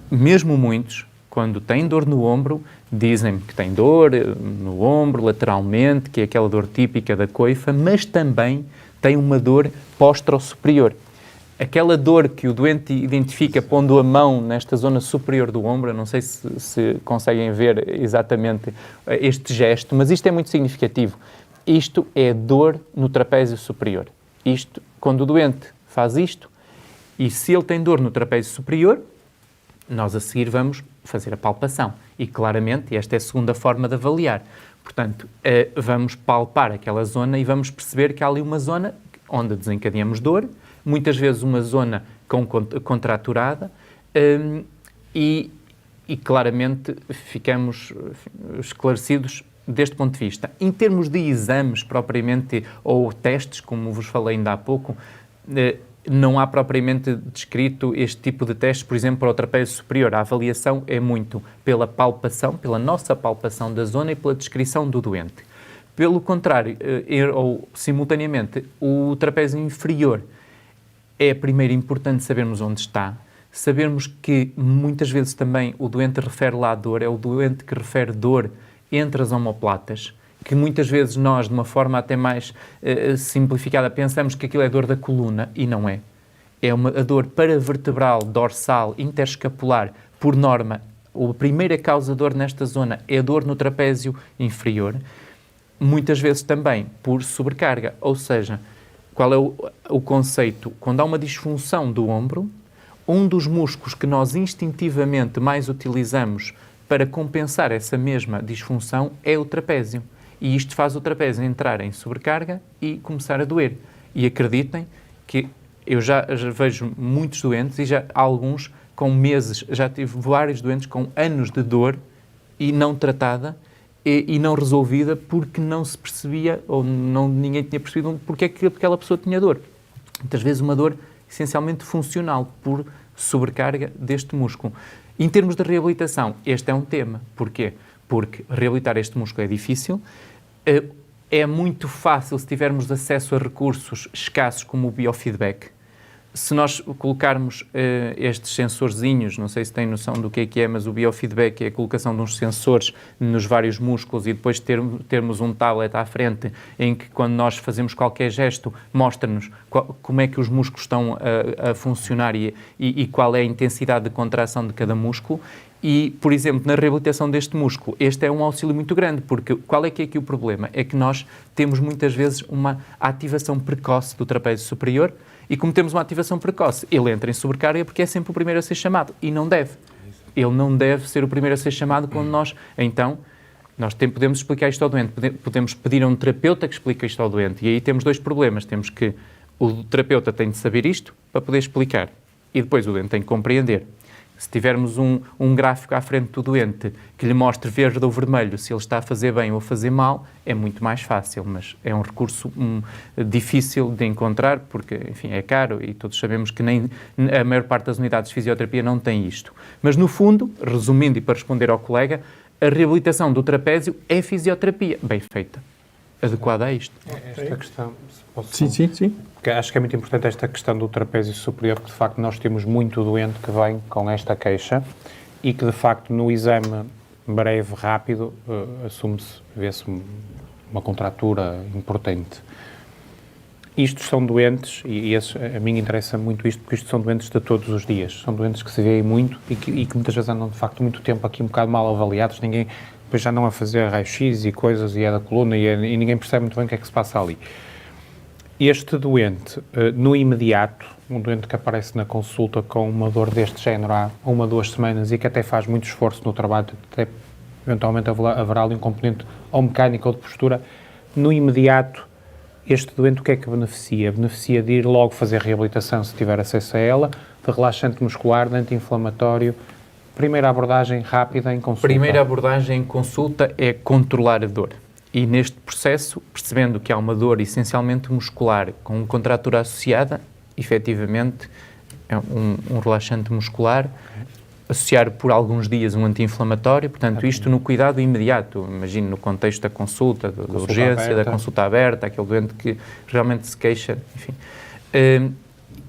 mesmo muitos, quando têm dor no ombro, dizem que têm dor no ombro, lateralmente, que é aquela dor típica da coifa, mas também têm uma dor posterior-superior. Aquela dor que o doente identifica pondo a mão nesta zona superior do ombro, eu não sei se conseguem ver exatamente este gesto, mas isto é muito significativo. Isto é dor no trapézio superior. Isto, quando o doente faz isto, e se ele tem dor no trapézio superior, nós a seguir vamos fazer a palpação. E claramente esta é a segunda forma de avaliar. Portanto, vamos palpar aquela zona e vamos perceber que há ali uma zona onde desencadeamos dor, muitas vezes uma zona contraturada e claramente ficamos esclarecidos deste ponto de vista. Em termos de exames propriamente, ou testes, como vos falei ainda há pouco, não há propriamente descrito este tipo de testes, por exemplo, para o trapézio superior. A avaliação é muito pela palpação, pela nossa palpação da zona e pela descrição do doente. Pelo contrário, ou simultaneamente, o trapézio inferior é primeiro importante sabermos onde está, sabermos que muitas vezes também o doente refere lá a dor, é o doente que refere dor entre as omoplatas, que muitas vezes nós, de uma forma até mais simplificada, pensamos que aquilo é dor da coluna, e não é. É a dor paravertebral, dorsal, interescapular, por norma. A primeira causa de dor nesta zona é a dor no trapézio inferior, muitas vezes também por sobrecarga, ou seja, qual é o conceito? Quando há uma disfunção do ombro, um dos músculos que nós instintivamente mais utilizamos para compensar essa mesma disfunção é o trapézio. E isto faz o trapézio entrar em sobrecarga e começar a doer. E acreditem que eu já vejo muitos doentes e já alguns com meses, já tive vários doentes com anos de dor e não tratada e não resolvida porque não se percebia ou ninguém tinha percebido porque é que aquela pessoa tinha dor. Muitas vezes uma dor essencialmente funcional, por sobrecarga deste músculo. Em termos de reabilitação, este é um tema. Porquê? Porque reabilitar este músculo é difícil, é muito fácil se tivermos acesso a recursos escassos como o biofeedback. Se nós colocarmos estes sensorzinhos, não sei se têm noção do que é, mas o biofeedback é a colocação de uns sensores nos vários músculos e depois termos um tablet à frente em que, quando nós fazemos qualquer gesto, mostra-nos como é que os músculos estão a funcionar e qual é a intensidade de contração de cada músculo. E, por exemplo, na reabilitação deste músculo, este é um auxílio muito grande, porque qual é que é aqui o problema? É que nós temos muitas vezes uma ativação precoce do trapézio superior. E como temos uma ativação precoce, ele entra em sobrecarga porque é sempre o primeiro a ser chamado. E não deve. Ele não deve ser o primeiro a ser chamado quando nós... Então, nós podemos explicar isto ao doente. Podemos pedir a um terapeuta que explique isto ao doente. E aí temos dois problemas. Temos que o terapeuta tem de saber isto para poder explicar. E depois o doente tem que compreender. Se tivermos um gráfico à frente do doente que lhe mostre verde ou vermelho se ele está a fazer bem ou a fazer mal, é muito mais fácil, mas é um recurso difícil de encontrar porque, enfim, é caro e todos sabemos que nem a maior parte das unidades de fisioterapia não tem isto. Mas, no fundo, resumindo e para responder ao colega, a reabilitação do trapézio é fisioterapia bem feita, adequada a isto.
Esta questão...
Sim.
Porque acho que é muito importante esta questão do trapézio superior, porque de facto nós temos muito doente que vem com esta queixa e que de facto no exame breve, rápido, assume-se, vê-se uma contratura importante. Estes são doentes, e a mim interessa muito isto, porque isto são doentes de todos os dias. São doentes que se veem muito e que muitas vezes andam de facto muito tempo aqui um bocado mal avaliados, ninguém depois já não a fazer raio-x e coisas, e é da coluna, e ninguém percebe muito bem o que é que se passa ali. Este doente, no imediato, um doente que aparece na consulta com uma dor deste género há 1 ou 2 semanas e que até faz muito esforço no trabalho, até eventualmente haverá ali um componente ou mecânico ou de postura, no imediato, este doente o que é que beneficia? Beneficia de ir logo fazer reabilitação se tiver acesso a ela, de relaxante muscular, de anti-inflamatório. Primeira abordagem rápida em consulta.
Primeira abordagem em consulta é controlar a dor. E neste processo, percebendo que há uma dor essencialmente muscular com contratura associada, efetivamente é um relaxante muscular, associar por alguns dias um anti-inflamatório, portanto isto no cuidado imediato, imagino no contexto da consulta, da urgência, da consulta aberta, aquele doente que realmente se queixa, enfim.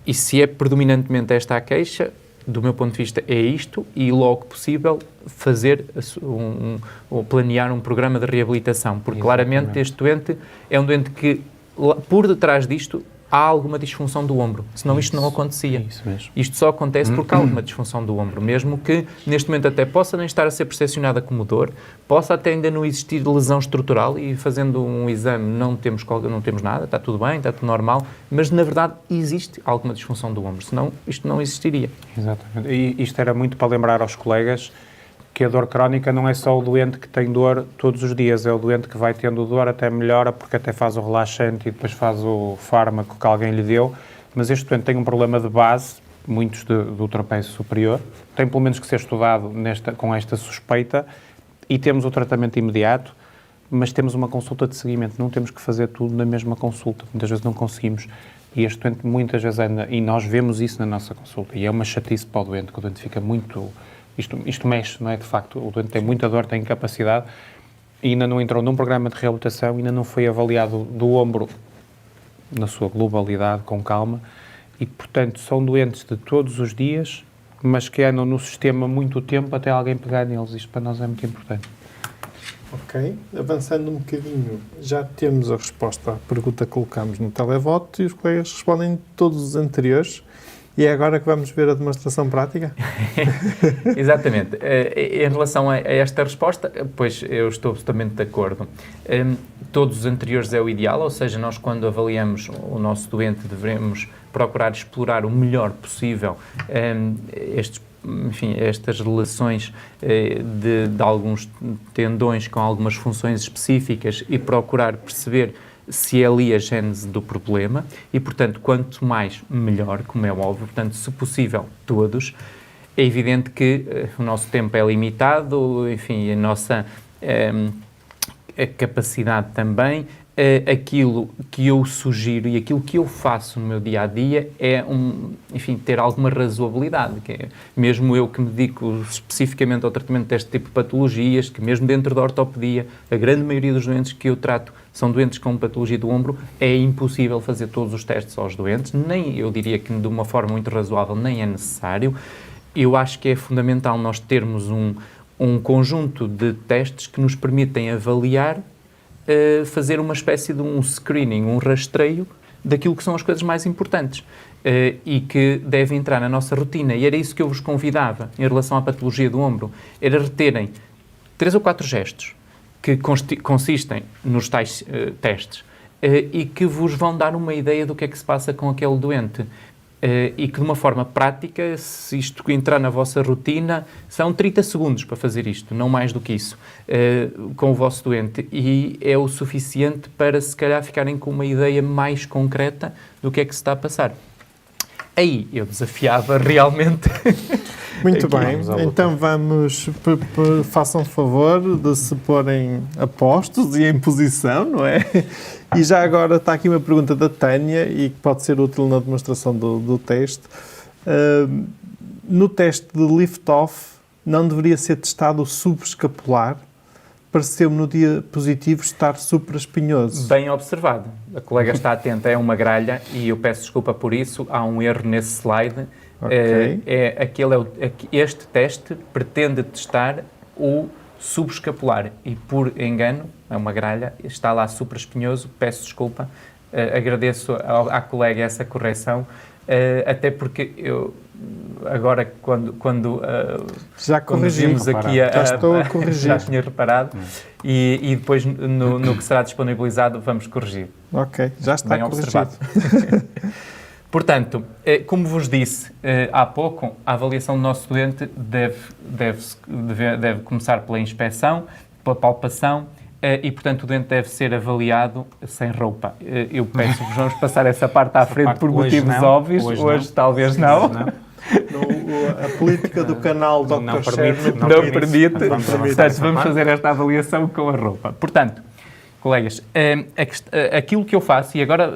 E se é predominantemente esta a queixa, do meu ponto de vista é isto, e logo possível fazer ou planear um programa de reabilitação, porque claramente este doente é um doente que por detrás disto há alguma disfunção do ombro, senão isto não acontecia.
Isso mesmo.
Isto só acontece porque há alguma disfunção do ombro, mesmo que neste momento até possa nem estar a ser percepcionada como dor, possa até ainda não existir lesão estrutural e fazendo um exame não temos nada, está tudo bem, está tudo normal, mas na verdade existe alguma disfunção do ombro, senão isto não existiria.
Exatamente. E isto era muito para lembrar aos colegas que a dor crónica não é só o doente que tem dor todos os dias, é o doente que vai tendo dor, até melhora, porque até faz o relaxante e depois faz o fármaco que alguém lhe deu, mas este doente tem um problema de base, muitos do trapézio superior, tem pelo menos que ser estudado com esta suspeita, e temos o tratamento imediato, mas temos uma consulta de seguimento, não temos que fazer tudo na mesma consulta, muitas vezes não conseguimos, e este doente muitas vezes anda, e nós vemos isso na nossa consulta, e é uma chatice para o doente, que o doente fica muito... Isto mexe, não é? De facto, o doente tem muita dor, tem incapacidade e ainda não entrou num programa de reabilitação, ainda não foi avaliado do ombro na sua globalidade, com calma, e, portanto, são doentes de todos os dias, mas que andam no sistema muito tempo até alguém pegar neles. Isto para nós é muito importante.
Ok, avançando um bocadinho, já temos a resposta à pergunta que colocámos no televoto e os colegas respondem todos os anteriores. E é agora que vamos ver a demonstração prática?
Exatamente. Em relação a esta resposta, pois eu estou absolutamente de acordo. Todos os anteriores é o ideal, ou seja, nós quando avaliamos o nosso doente devemos procurar explorar o melhor possível estas relações de alguns tendões com algumas funções específicas e procurar perceber se é ali a gênese do problema e, portanto, quanto mais, melhor, como é óbvio. Portanto, se possível, todos. É evidente que o nosso tempo é limitado, enfim, a nossa a capacidade também, aquilo que eu sugiro e aquilo que eu faço no meu dia-a-dia é, ter alguma razoabilidade. Que é, mesmo eu que me dedico especificamente ao tratamento deste tipo de patologias, que mesmo dentro da ortopedia, a grande maioria dos doentes que eu trato são doentes com patologia do ombro, é impossível fazer todos os testes aos doentes, nem eu diria que de uma forma muito razoável nem é necessário. Eu acho que é fundamental nós termos um conjunto de testes que nos permitem avaliar, fazer uma espécie de um screening, um rastreio daquilo que são as coisas mais importantes e que devem entrar na nossa rotina. E era isso que eu vos convidava em relação à patologia do ombro, era reterem 3 ou 4 gestos que consistem nos tais testes e que vos vão dar uma ideia do que é que se passa com aquele doente. E que de uma forma prática, se isto entrar na vossa rotina, são 30 segundos para fazer isto, não mais do que isso, com o vosso doente. E é o suficiente para, se calhar, ficarem com uma ideia mais concreta do que é que se está a passar. Aí eu desafiava realmente...
Muito bem, então façam favor de se porem a postos e em posição, não é? E já agora está aqui uma pergunta da Tânia e que pode ser útil na demonstração do teste. No teste de lift-off não deveria ser testado o subescapular? Pareceu-me no dia positivo estar supraespinhoso.
Bem observado. A colega está atenta, é uma gralha e eu peço desculpa por isso, há um erro nesse slide.
Okay.
Este teste pretende testar o subescapular e, por engano, é uma gralha, está lá supraespinhoso, peço desculpa, agradeço à colega essa correção, até porque eu agora quando
já
conduzimos aqui
já estou a corrigir.
Já tinha reparado e depois no que será disponibilizado vamos corrigir.
Ok, já está
bem
corrigido.
Observado. Portanto, como vos disse há pouco, a avaliação do nosso doente deve começar pela inspeção, pela palpação e, portanto, o doente deve ser avaliado sem roupa. Eu peço-vos, vamos passar essa parte à frente por motivos óbvios. Hoje talvez não.
A política do canal Dr. Sherman
não permite. Portanto, vamos fazer esta avaliação com a roupa. Portanto, colegas, aquilo que eu faço, e agora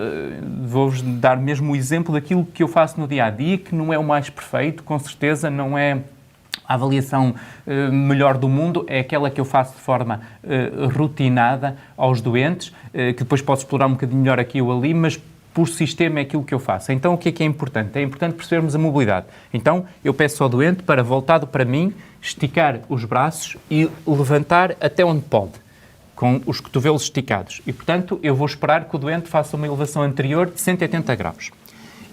vou-vos dar mesmo o exemplo daquilo que eu faço no dia-a-dia, que não é o mais perfeito, com certeza não é a avaliação melhor do mundo, é aquela que eu faço de forma rotinada aos doentes, que depois posso explorar um bocadinho melhor aqui ou ali, mas por sistema é aquilo que eu faço. Então, o que é importante? É importante percebermos a mobilidade. Então, eu peço ao doente para, voltado para mim, esticar os braços e levantar até onde pode, com os cotovelos esticados. E, portanto, eu vou esperar que o doente faça uma elevação anterior de 180 graus.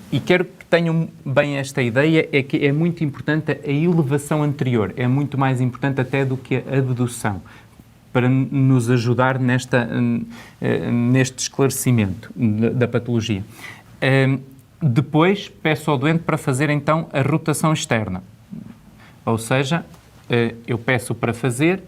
E quero que tenham bem esta ideia, é que é muito importante a elevação anterior, é muito mais importante até do que a abdução, para nos ajudar neste esclarecimento da patologia. Depois, peço ao doente para fazer, então, a rotação externa. Ou seja, eu peço para fazer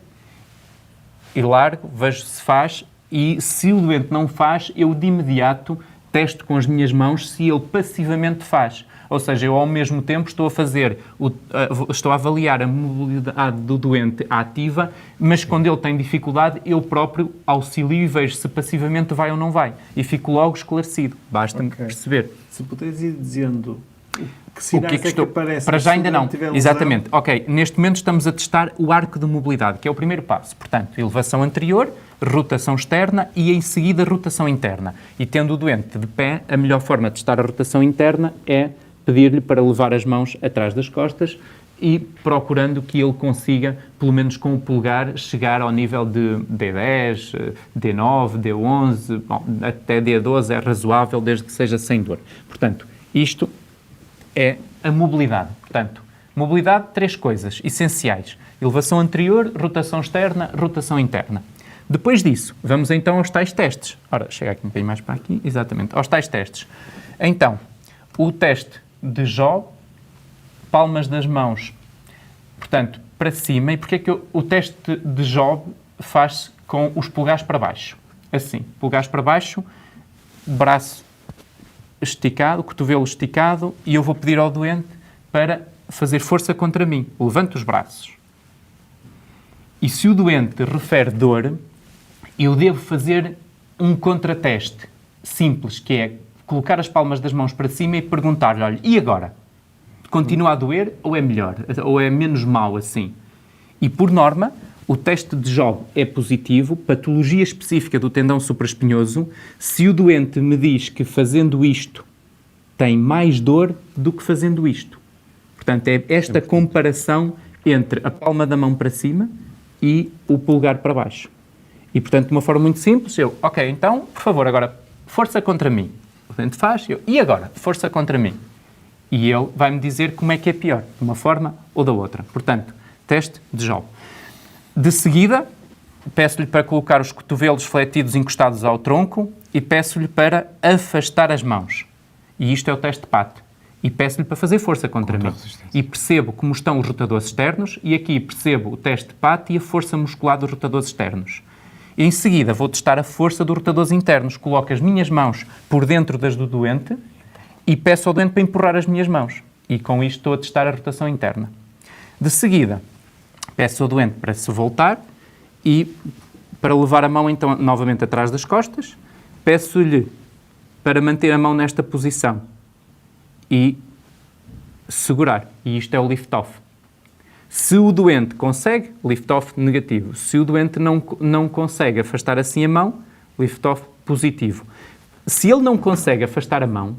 e largo, vejo se faz, e se o doente não faz, eu de imediato testo com as minhas mãos se ele passivamente faz. Ou seja, eu ao mesmo tempo estou a avaliar a mobilidade do doente ativa, mas quando ele tem dificuldade, eu próprio auxilio e vejo se passivamente vai ou não vai. E fico logo esclarecido. Basta-me perceber.
Se puderes ir dizendo que sinais
que estou...
aparecem.
Para já ainda não. Exatamente. Ok, neste momento estamos a testar o arco de mobilidade, que é o primeiro passo. Portanto, elevação anterior, rotação externa e em seguida rotação interna. E tendo o doente de pé, a melhor forma de testar a rotação interna é pedir-lhe para levar as mãos atrás das costas e procurando que ele consiga, pelo menos com o polegar, chegar ao nível de D10, D9, D11, bom, até D12 é razoável, desde que seja sem dor. Portanto, isto é a mobilidade. Portanto, mobilidade, 3 coisas essenciais. Elevação anterior, rotação externa, rotação interna. Depois disso, vamos então aos tais testes. Ora, chega aqui um bocadinho mais para aqui, exatamente, aos tais testes. Então, o teste de Job, palmas das mãos, portanto, para cima. E porque é que o teste de Job faz-se com os polegares para baixo? Assim, polegares para baixo, braço esticado, cotovelo esticado, e eu vou pedir ao doente para fazer força contra mim. Levanto os braços. E se o doente refere dor, eu devo fazer um contrateste simples, que é colocar as palmas das mãos para cima e perguntar-lhe, olha, e agora? Continua a doer ou é melhor? Ou é menos mau assim? E, por norma, o teste de Job é positivo, patologia específica do tendão supraespinhoso, se o doente me diz que fazendo isto tem mais dor do que fazendo isto. Portanto, é esta comparação entre a palma da mão para cima e o polegar para baixo. E, portanto, de uma forma muito simples, ok, então, por favor, agora, força contra mim. O doente faz, e agora, força contra mim. E ele vai-me dizer como é que é pior, de uma forma ou da outra. Portanto, teste de Job. De seguida, peço-lhe para colocar os cotovelos fletidos encostados ao tronco e peço-lhe para afastar as mãos. E isto é o teste de PAT. E peço-lhe para fazer força contra mim. E percebo como estão os rotadores externos e aqui percebo o teste de PAT e a força muscular dos rotadores externos. E em seguida vou testar a força dos rotadores internos. Coloco as minhas mãos por dentro das do doente e peço ao doente para empurrar as minhas mãos. E com isto estou a testar a rotação interna. De seguida, peço ao doente para se voltar e para levar a mão então novamente atrás das costas, peço-lhe para manter a mão nesta posição e segurar. E isto é o lift-off. Se o doente consegue, lift-off negativo. Se o doente não consegue afastar assim a mão, lift-off positivo. Se ele não consegue afastar a mão,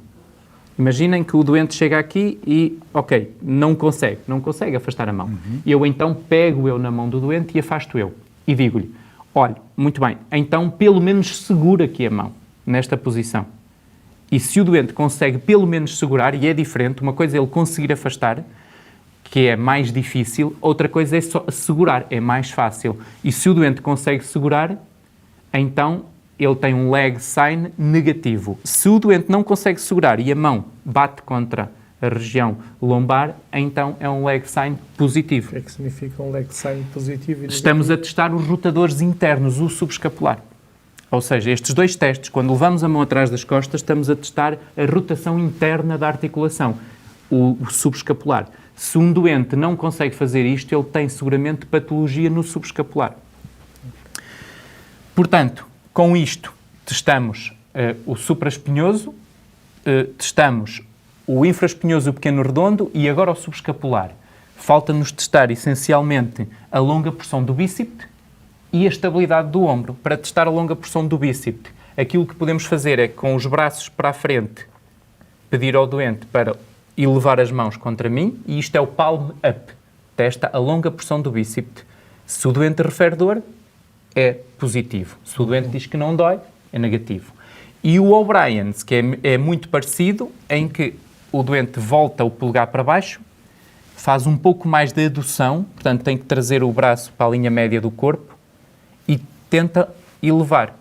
imaginem que o doente chega aqui e, ok, não consegue afastar a mão. Eu então pego na mão do doente e afasto eu. E digo-lhe, olha, muito bem, então pelo menos segura aqui a mão, nesta posição. E se o doente consegue pelo menos segurar, e é diferente, uma coisa é ele conseguir afastar, que é mais difícil, outra coisa é só segurar, é mais fácil. E se o doente consegue segurar, então ele tem um leg sign negativo. Se o doente não consegue segurar e a mão bate contra a região lombar, então é um leg sign positivo.
O que é que significa um leg sign positivo e negativo?
Estamos a testar os rotadores internos, o subescapular. Ou seja, estes dois testes, quando levamos a mão atrás das costas, estamos a testar a rotação interna da articulação, o subescapular. Se um doente não consegue fazer isto, ele tem seguramente patologia no subescapular. Portanto, com isto, testamos o supraespinhoso, testamos o infraespinhoso e o pequeno redondo e agora o subescapular. Falta-nos testar, essencialmente, a longa porção do bíceps e a estabilidade do ombro. Para testar a longa porção do bíceps, aquilo que podemos fazer é, com os braços para a frente, pedir ao doente para elevar as mãos contra mim, e isto é o palm up. Testa a longa porção do bíceps. Se o doente refere dor, é positivo. Se o doente diz que não dói, é negativo. E o O'Brien's, que é muito parecido, em que o doente volta o polegar para baixo, faz um pouco mais de adução, portanto tem que trazer o braço para a linha média do corpo e tenta elevar.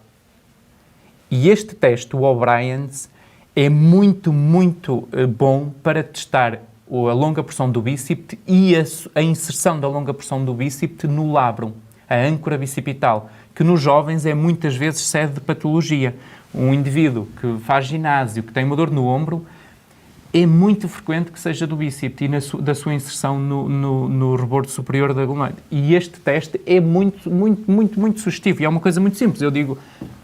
E este teste, o O'Brien's, é muito, muito bom para testar a longa porção do bíceps e a inserção da longa porção do bíceps no labrum, a âncora bicipital, que nos jovens é muitas vezes sede de patologia. Um indivíduo que faz ginásio, que tem uma dor no ombro, é muito frequente que seja do bíceps e da sua inserção no rebordo superior da glomérulo. E este teste é muito, muito, muito, muito sugestivo e é uma coisa muito simples. Eu digo,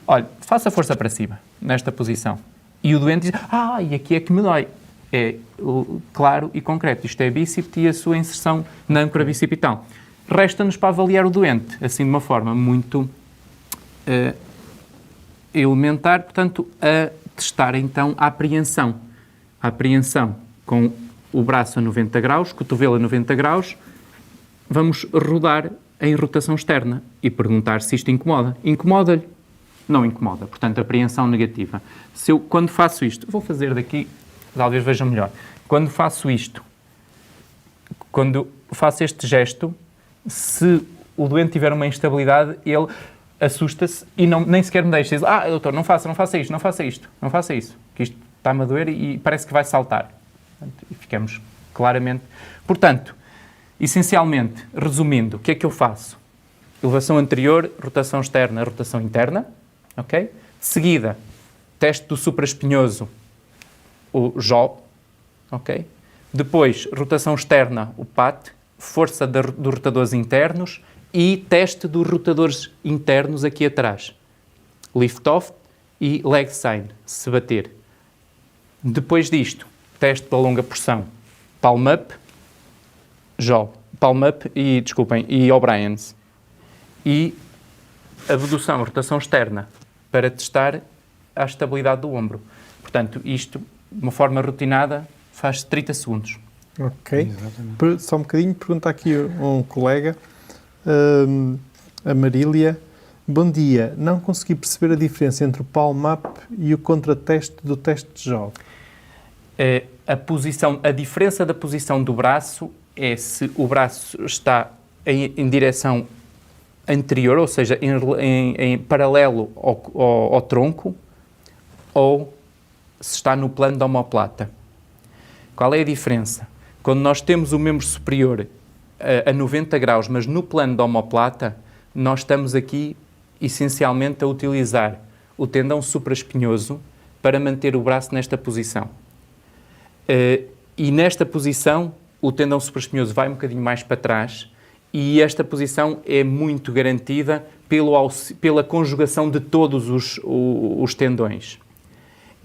olha, faça força para cima, nesta posição. E o doente diz, e aqui é que me dói. É claro e concreto. Isto é bíceps e a sua inserção na âncora bicipital. Resta-nos para avaliar o doente, assim de uma forma muito elementar, portanto, a testar então a apreensão. A apreensão com o braço a 90 graus, cotovelo a 90 graus, vamos rodar em rotação externa e perguntar se isto incomoda. Incomoda-lhe? Não incomoda, portanto, apreensão negativa. Se eu, quando faço isto, vou fazer daqui, talvez vejam melhor. Quando faço isto, quando faço este gesto, se o doente tiver uma instabilidade, ele assusta-se e nem sequer me deixa. Diz, doutor, não faça isto, que isto está-me a doer e parece que vai saltar. Portanto, e ficamos claramente... Portanto, essencialmente, resumindo, o que é que eu faço? Elevação anterior, rotação externa, rotação interna, ok? De seguida, teste do supraespinhoso, o JAW, ok? Depois, rotação externa, o PAT, força dos rotadores internos e teste dos rotadores internos aqui atrás. Lift-off, e leg sign, se bater. Depois disto, teste da longa pressão, palm up, e O'Brien's. E abdução, rotação externa, para testar a estabilidade do ombro. Portanto, isto, de uma forma rotinada, faz 30 segundos.
Ok. Só um bocadinho, pergunta aqui um colega, a Marília. Bom dia, não consegui perceber a diferença entre o palm up e o contrateste do teste de jogo.
A diferença da posição do braço é se o braço está em direção anterior, ou seja, em paralelo ao tronco, ou se está no plano da omoplata. Qual é a diferença? Quando nós temos o membro superior a 90 graus, mas no plano da omoplata, nós estamos aqui essencialmente a utilizar o tendão supraespinhoso para manter o braço nesta posição. E nesta posição, o tendão supraespinhoso vai um bocadinho mais para trás e esta posição é muito garantida pela conjugação de todos os tendões.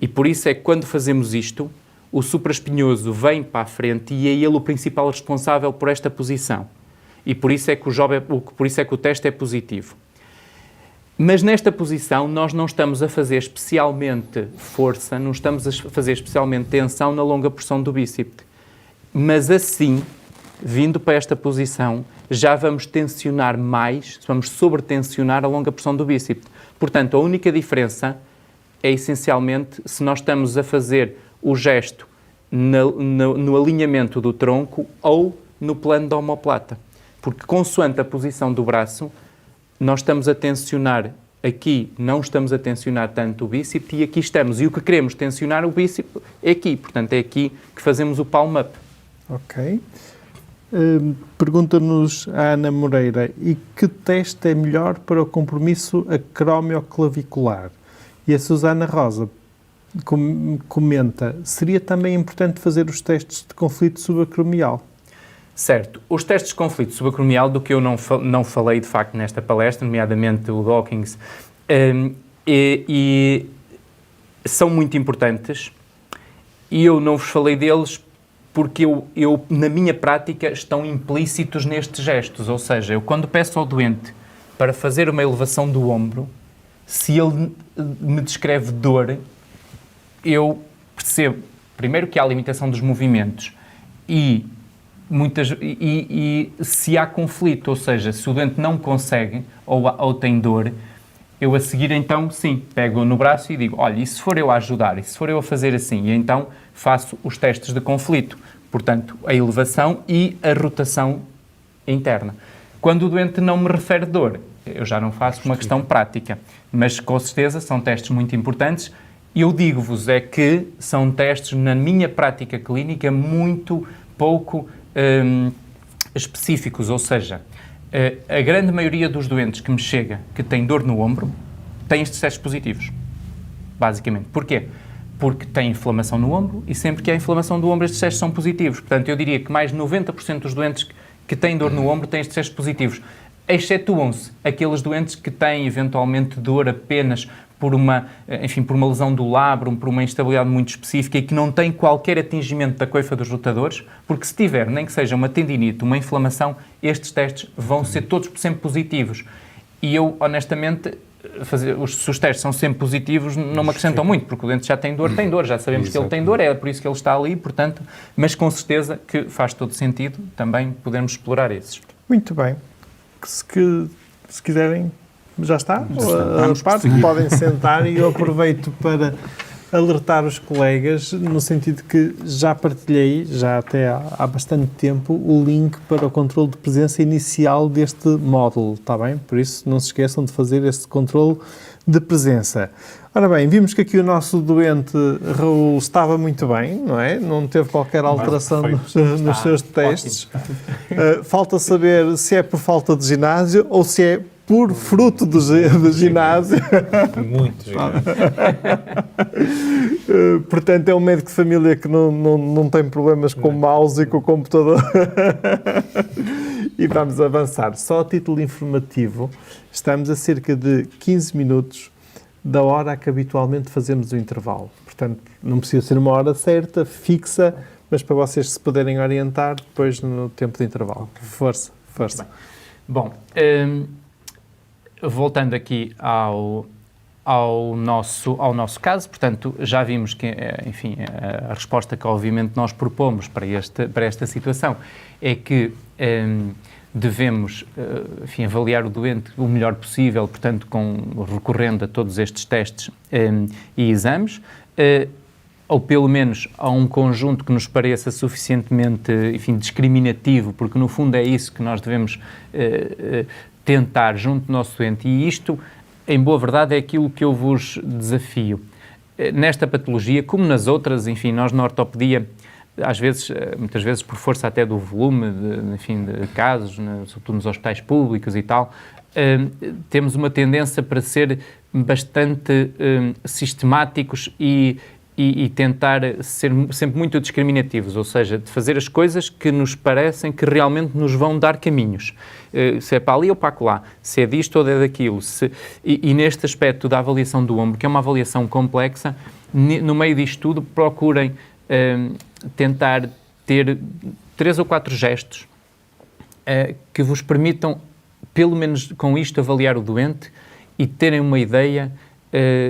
E por isso é que quando fazemos isto, o supraespinhoso vem para a frente e é ele o principal responsável por esta posição. E por isso é que o teste é positivo. Mas nesta posição nós não estamos a fazer especialmente força, não estamos a fazer especialmente tensão na longa porção do bíceps. Mas assim, vindo para esta posição, já vamos tensionar mais, vamos sobretensionar a longa porção do bíceps. Portanto, a única diferença é essencialmente se nós estamos a fazer o gesto no alinhamento do tronco ou no plano da omoplata. Porque consoante a posição do braço, nós estamos a tensionar aqui, não estamos a tensionar tanto o bíceps e aqui estamos. E o que queremos tensionar o bíceps é aqui. Portanto, é aqui que fazemos o palm up.
Ok. Pergunta-nos a Ana Moreira, e que teste é melhor para o compromisso acromioclavicular? E a Susana Rosa comenta, seria também importante fazer os testes de conflito subacromial?
Certo. Os testes de conflito subacromial, do que eu não falei de facto nesta palestra, nomeadamente o Dawkins, e são muito importantes, e eu não vos falei deles porque eu, na minha prática, estão implícitos nestes gestos. Ou seja, eu quando peço ao doente para fazer uma elevação do ombro, se ele me descreve dor, eu percebo, primeiro, que há limitação dos movimentos e se há conflito, ou seja, se o doente não consegue ou tem dor, eu a seguir então, sim, pego no braço e digo, olha, e se for eu a ajudar, e se for eu a fazer assim, e então faço os testes de conflito, portanto, a elevação e a rotação interna. Quando o doente não me refere dor, eu já não faço uma questão prática, mas com certeza são testes muito importantes. Eu digo-vos é que são testes, na minha prática clínica, muito pouco específicos, ou seja, a grande maioria dos doentes que me chega, que têm dor no ombro, têm estes testes positivos, basicamente. Porquê? Porque têm inflamação no ombro e sempre que há inflamação do ombro estes testes são positivos. Portanto, eu diria que mais de 90% dos doentes que têm dor no ombro têm estes testes positivos. Excetuam-se aqueles doentes que têm eventualmente dor apenas por uma lesão do labrum, por uma instabilidade muito específica e que não tem qualquer atingimento da coifa dos rotadores, porque se tiver, nem que seja uma tendinite, uma inflamação, estes testes vão ser todos sempre positivos. E eu, honestamente, se os testes são sempre positivos, não me acrescentam muito, porque o doente já tem dor, já sabemos que ele tem dor, é por isso que ele está ali, portanto, mas com certeza que faz todo sentido também podermos explorar esses.
Muito bem. Se quiserem, já está. Podem sentar e eu aproveito para alertar os colegas no sentido que já partilhei, já até há bastante tempo, o link para o controle de presença inicial deste módulo, está bem? Por isso não se esqueçam de fazer este controle de presença. Ora bem, vimos que aqui o nosso doente Raul estava muito bem, não é? Não teve qualquer alteração nos seus testes. Falta saber se é por falta de ginásio ou se é por fruto do ginásio.
Muito ginásio.
Portanto, é um médico de família que não tem problemas com o mouse e com o computador. E vamos avançar. Só a título informativo, estamos a cerca de 15 minutos da hora a que habitualmente fazemos o intervalo. Portanto, não precisa ser uma hora certa, fixa, mas para vocês se puderem orientar depois no tempo de intervalo. Força, força.
Bom, voltando aqui ao nosso caso, portanto, já vimos que, enfim, a resposta que obviamente nós propomos para esta situação é que devemos, enfim, avaliar o doente o melhor possível, portanto, recorrendo a todos estes testes e exames, ou pelo menos a um conjunto que nos pareça suficientemente, enfim, discriminativo, porque no fundo é isso que nós devemos tentar junto do nosso doente, e isto, em boa verdade, é aquilo que eu vos desafio. Nesta patologia, como nas outras, enfim, nós na ortopedia, às vezes, muitas vezes por força até do volume de casos, sobretudo nos hospitais públicos e tal, temos uma tendência para ser bastante sistemáticos e tentar ser sempre muito discriminativos, ou seja, de fazer as coisas que nos parecem que realmente nos vão dar caminhos. Se é para ali ou para lá, se é disto ou é daquilo. E neste aspecto da avaliação do ombro, que é uma avaliação complexa, no meio disto tudo, procurem tentar ter 3 ou 4 gestos que vos permitam, pelo menos com isto, avaliar o doente e terem uma ideia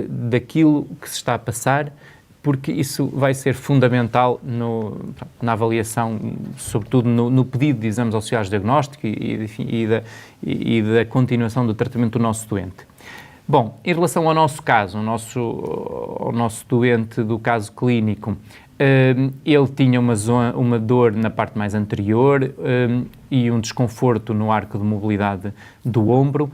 daquilo que se está a passar, porque isso vai ser fundamental na avaliação, sobretudo no pedido de exames auxiliares de diagnóstico e da continuação do tratamento do nosso doente. Bom, em relação ao nosso caso, ao nosso doente do caso clínico, ele tinha uma dor na parte mais anterior e um desconforto no arco de mobilidade do ombro,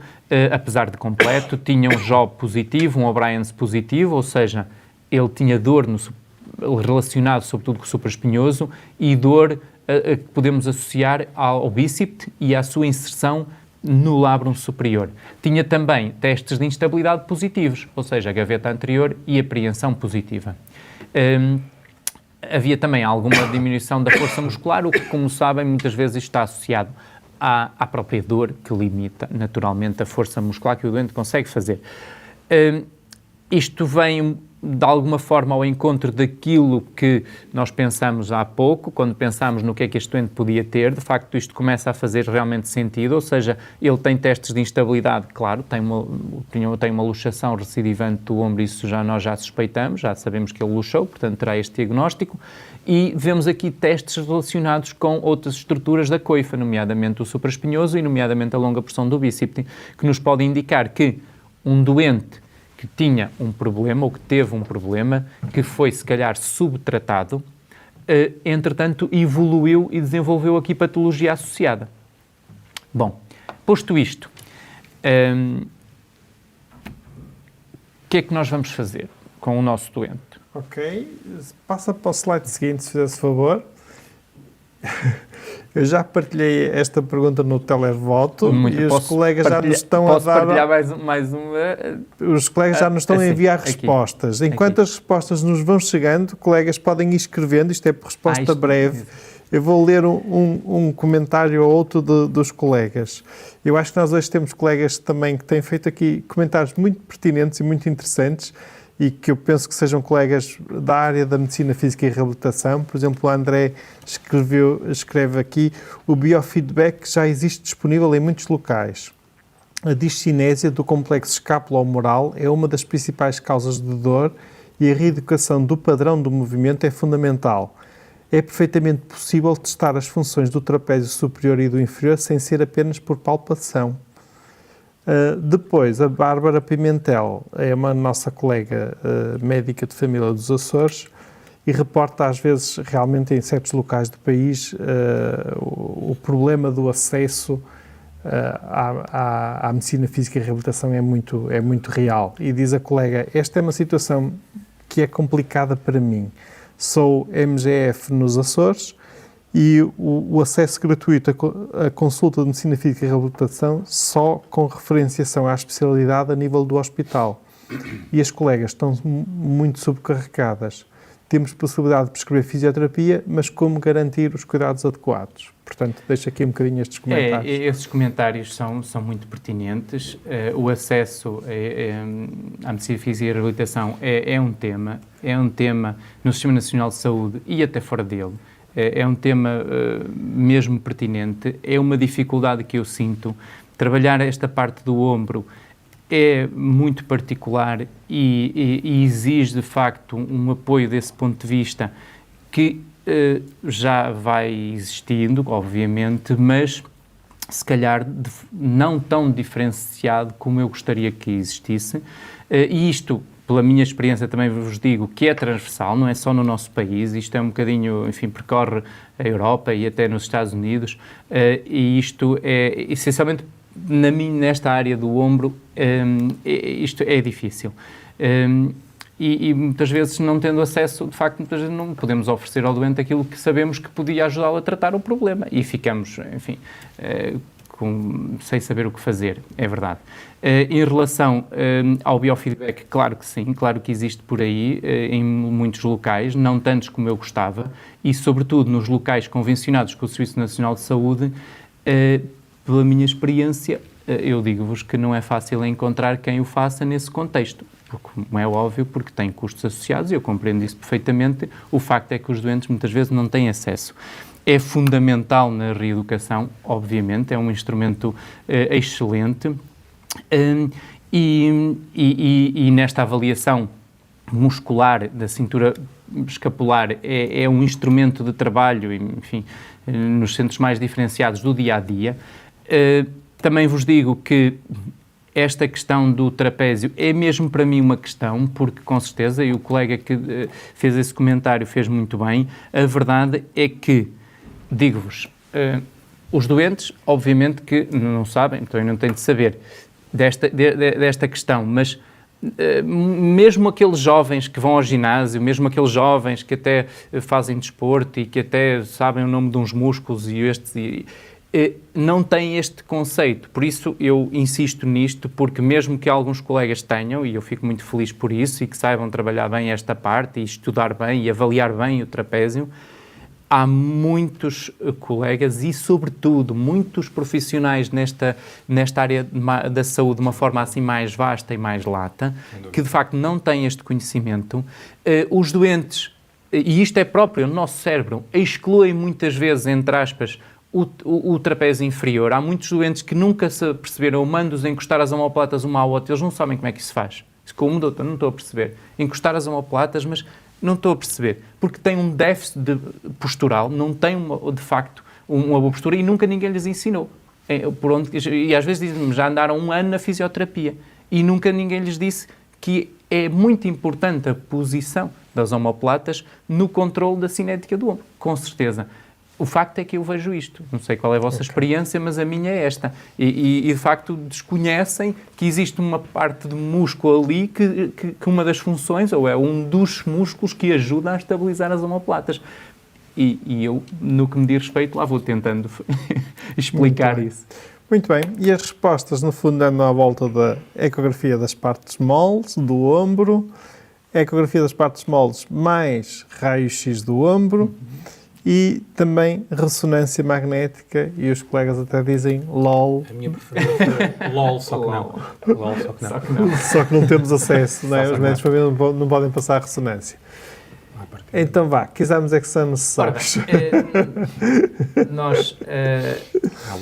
apesar de completo, tinha um JOB positivo, um O'Brien's positivo, ou seja, ele tinha dor relacionado sobretudo com o supraespinhoso e dor que podemos associar ao bíceps e à sua inserção no labrum superior. Tinha também testes de instabilidade positivos, ou seja, a gaveta anterior e apreensão positiva. Havia também alguma diminuição da força muscular, o que, como sabem, muitas vezes está associado à própria dor, que limita naturalmente a força muscular que o doente consegue fazer. Isto vem de alguma forma ao encontro daquilo que nós pensamos há pouco, quando pensámos no que é que este doente podia ter. De facto, isto começa a fazer realmente sentido, ou seja, ele tem testes de instabilidade, claro, tem uma luxação recidivante do ombro, isso nós já suspeitamos, já sabemos que ele luxou, portanto terá este diagnóstico, e vemos aqui testes relacionados com outras estruturas da coifa, nomeadamente o supraespinhoso e nomeadamente a longa porção do bíceps, que nos pode indicar que um doente que tinha um problema, ou que teve um problema, que foi, se calhar, subtratado, entretanto, evoluiu e desenvolveu aqui patologia associada. Bom, posto isto, o que é que nós vamos fazer com o nosso doente?
Ok, passa para o slide seguinte, se fizesse favor. Eu já partilhei esta pergunta no televoto e os colegas já nos estão a dar...
Posso partilhar mais uma?
Os colegas já nos estão a enviar respostas. Enquanto as respostas nos vão chegando, colegas podem ir escrevendo, isto é por resposta breve. Eu vou ler um comentário ou outro dos colegas. Eu acho que nós hoje temos colegas também que têm feito aqui comentários muito pertinentes e muito interessantes, e que eu penso que sejam colegas da área da medicina física e reabilitação. Por exemplo, o André escreve aqui: o biofeedback já existe disponível em muitos locais. A discinésia do complexo escapulo-humeral é uma das principais causas de dor e a reeducação do padrão do movimento é fundamental. É perfeitamente possível testar as funções do trapézio superior e do inferior sem ser apenas por palpação. Depois, a Bárbara Pimentel é uma nossa colega médica de família dos Açores e reporta às vezes realmente em certos locais do país o problema do acesso à medicina física e reabilitação é muito real. E diz a colega: esta é uma situação que é complicada para mim. Sou MGF nos Açores e o acesso gratuito à consulta de medicina física e reabilitação só com referenciação à especialidade a nível do hospital. E as colegas estão muito sobrecarregadas. temos possibilidade de prescrever fisioterapia, mas como garantir os cuidados adequados? Portanto, deixo aqui um bocadinho estes comentários.
Esses comentários são muito pertinentes. O acesso à medicina física e à reabilitação é um tema no Sistema Nacional de Saúde e até fora dele. É um tema mesmo pertinente, é uma dificuldade que eu sinto. Trabalhar esta parte do ombro é muito particular e exige, de facto, um apoio desse ponto de vista que já vai existindo, obviamente, mas se calhar não tão diferenciado como eu gostaria que existisse. E isto, pela minha experiência, também vos digo que é transversal, não é só no nosso país, isto é um bocadinho, enfim, percorre a Europa e até nos Estados Unidos, e isto é, essencialmente, nesta área do ombro, isto é difícil. E muitas vezes, não tendo acesso, de facto, muitas vezes não podemos oferecer ao doente aquilo que sabemos que podia ajudá-lo a tratar o problema e ficamos, enfim, sem saber o que fazer, é verdade. Em relação ao biofeedback, claro que sim, claro que existe por aí, em muitos locais, não tantos como eu gostava, e sobretudo nos locais convencionados com o Serviço Nacional de Saúde, pela minha experiência, eu digo-vos que não é fácil encontrar quem o faça nesse contexto, como é óbvio, porque tem custos associados, e eu compreendo isso perfeitamente. O facto é que os doentes muitas vezes não têm acesso. É fundamental na reeducação, obviamente, é um instrumento excelente, e nesta avaliação muscular da cintura escapular é um instrumento de trabalho, enfim, nos centros mais diferenciados do dia-a-dia. Também vos digo que esta questão do trapézio é mesmo para mim uma questão, porque com certeza, e o colega que fez esse comentário fez muito bem, a verdade é que, digo-vos, os doentes, obviamente que não sabem, então eu não tenho de saber desta questão, mas mesmo aqueles jovens que vão ao ginásio, mesmo aqueles jovens que até fazem desporto e que até sabem o nome de uns músculos não têm este conceito. Por isso eu insisto nisto, porque mesmo que alguns colegas tenham, e eu fico muito feliz por isso, e que saibam trabalhar bem esta parte e estudar bem e avaliar bem o trapézio, há muitos colegas e, sobretudo, muitos profissionais nesta área da saúde de uma forma assim mais vasta e mais lata, que de facto não têm este conhecimento. Os doentes, e isto é próprio no nosso cérebro, excluem muitas vezes, entre aspas, o trapézio inferior. Há muitos doentes que nunca se perceberam, mando-os a encostar as omoplatas uma à outra, eles não sabem como é que isso faz. Como doutor, não estou a perceber. Encostar as omoplatas, mas não estou a perceber. Porque tem um déficit postural, não tem, de facto, uma boa postura e nunca ninguém lhes ensinou. E às vezes dizem-me, já andaram 1 ano na fisioterapia e nunca ninguém lhes disse que é muito importante a posição das omoplatas no controle da cinética do ombro. Com certeza. O facto é que eu vejo isto. Não sei qual é a vossa experiência, mas a minha é esta. E de facto desconhecem que existe uma parte de músculo ali que uma das funções, ou é um dos músculos que ajuda a estabilizar as omoplatas. E eu, no que me diz respeito, lá vou tentando explicar isso.
Muito bem. E as respostas, no fundo, andam à volta da ecografia das partes moles, do ombro, ecografia das partes moles mais raio-x do ombro, e também ressonância magnética, e os colegas até dizem LOL.
A minha preferida foi LOL, só que não. LOL, só que não.
Só que não temos acesso, não é? Os médicos não podem passar a ressonância. Então vá, que exames é que são necessários?
Nós,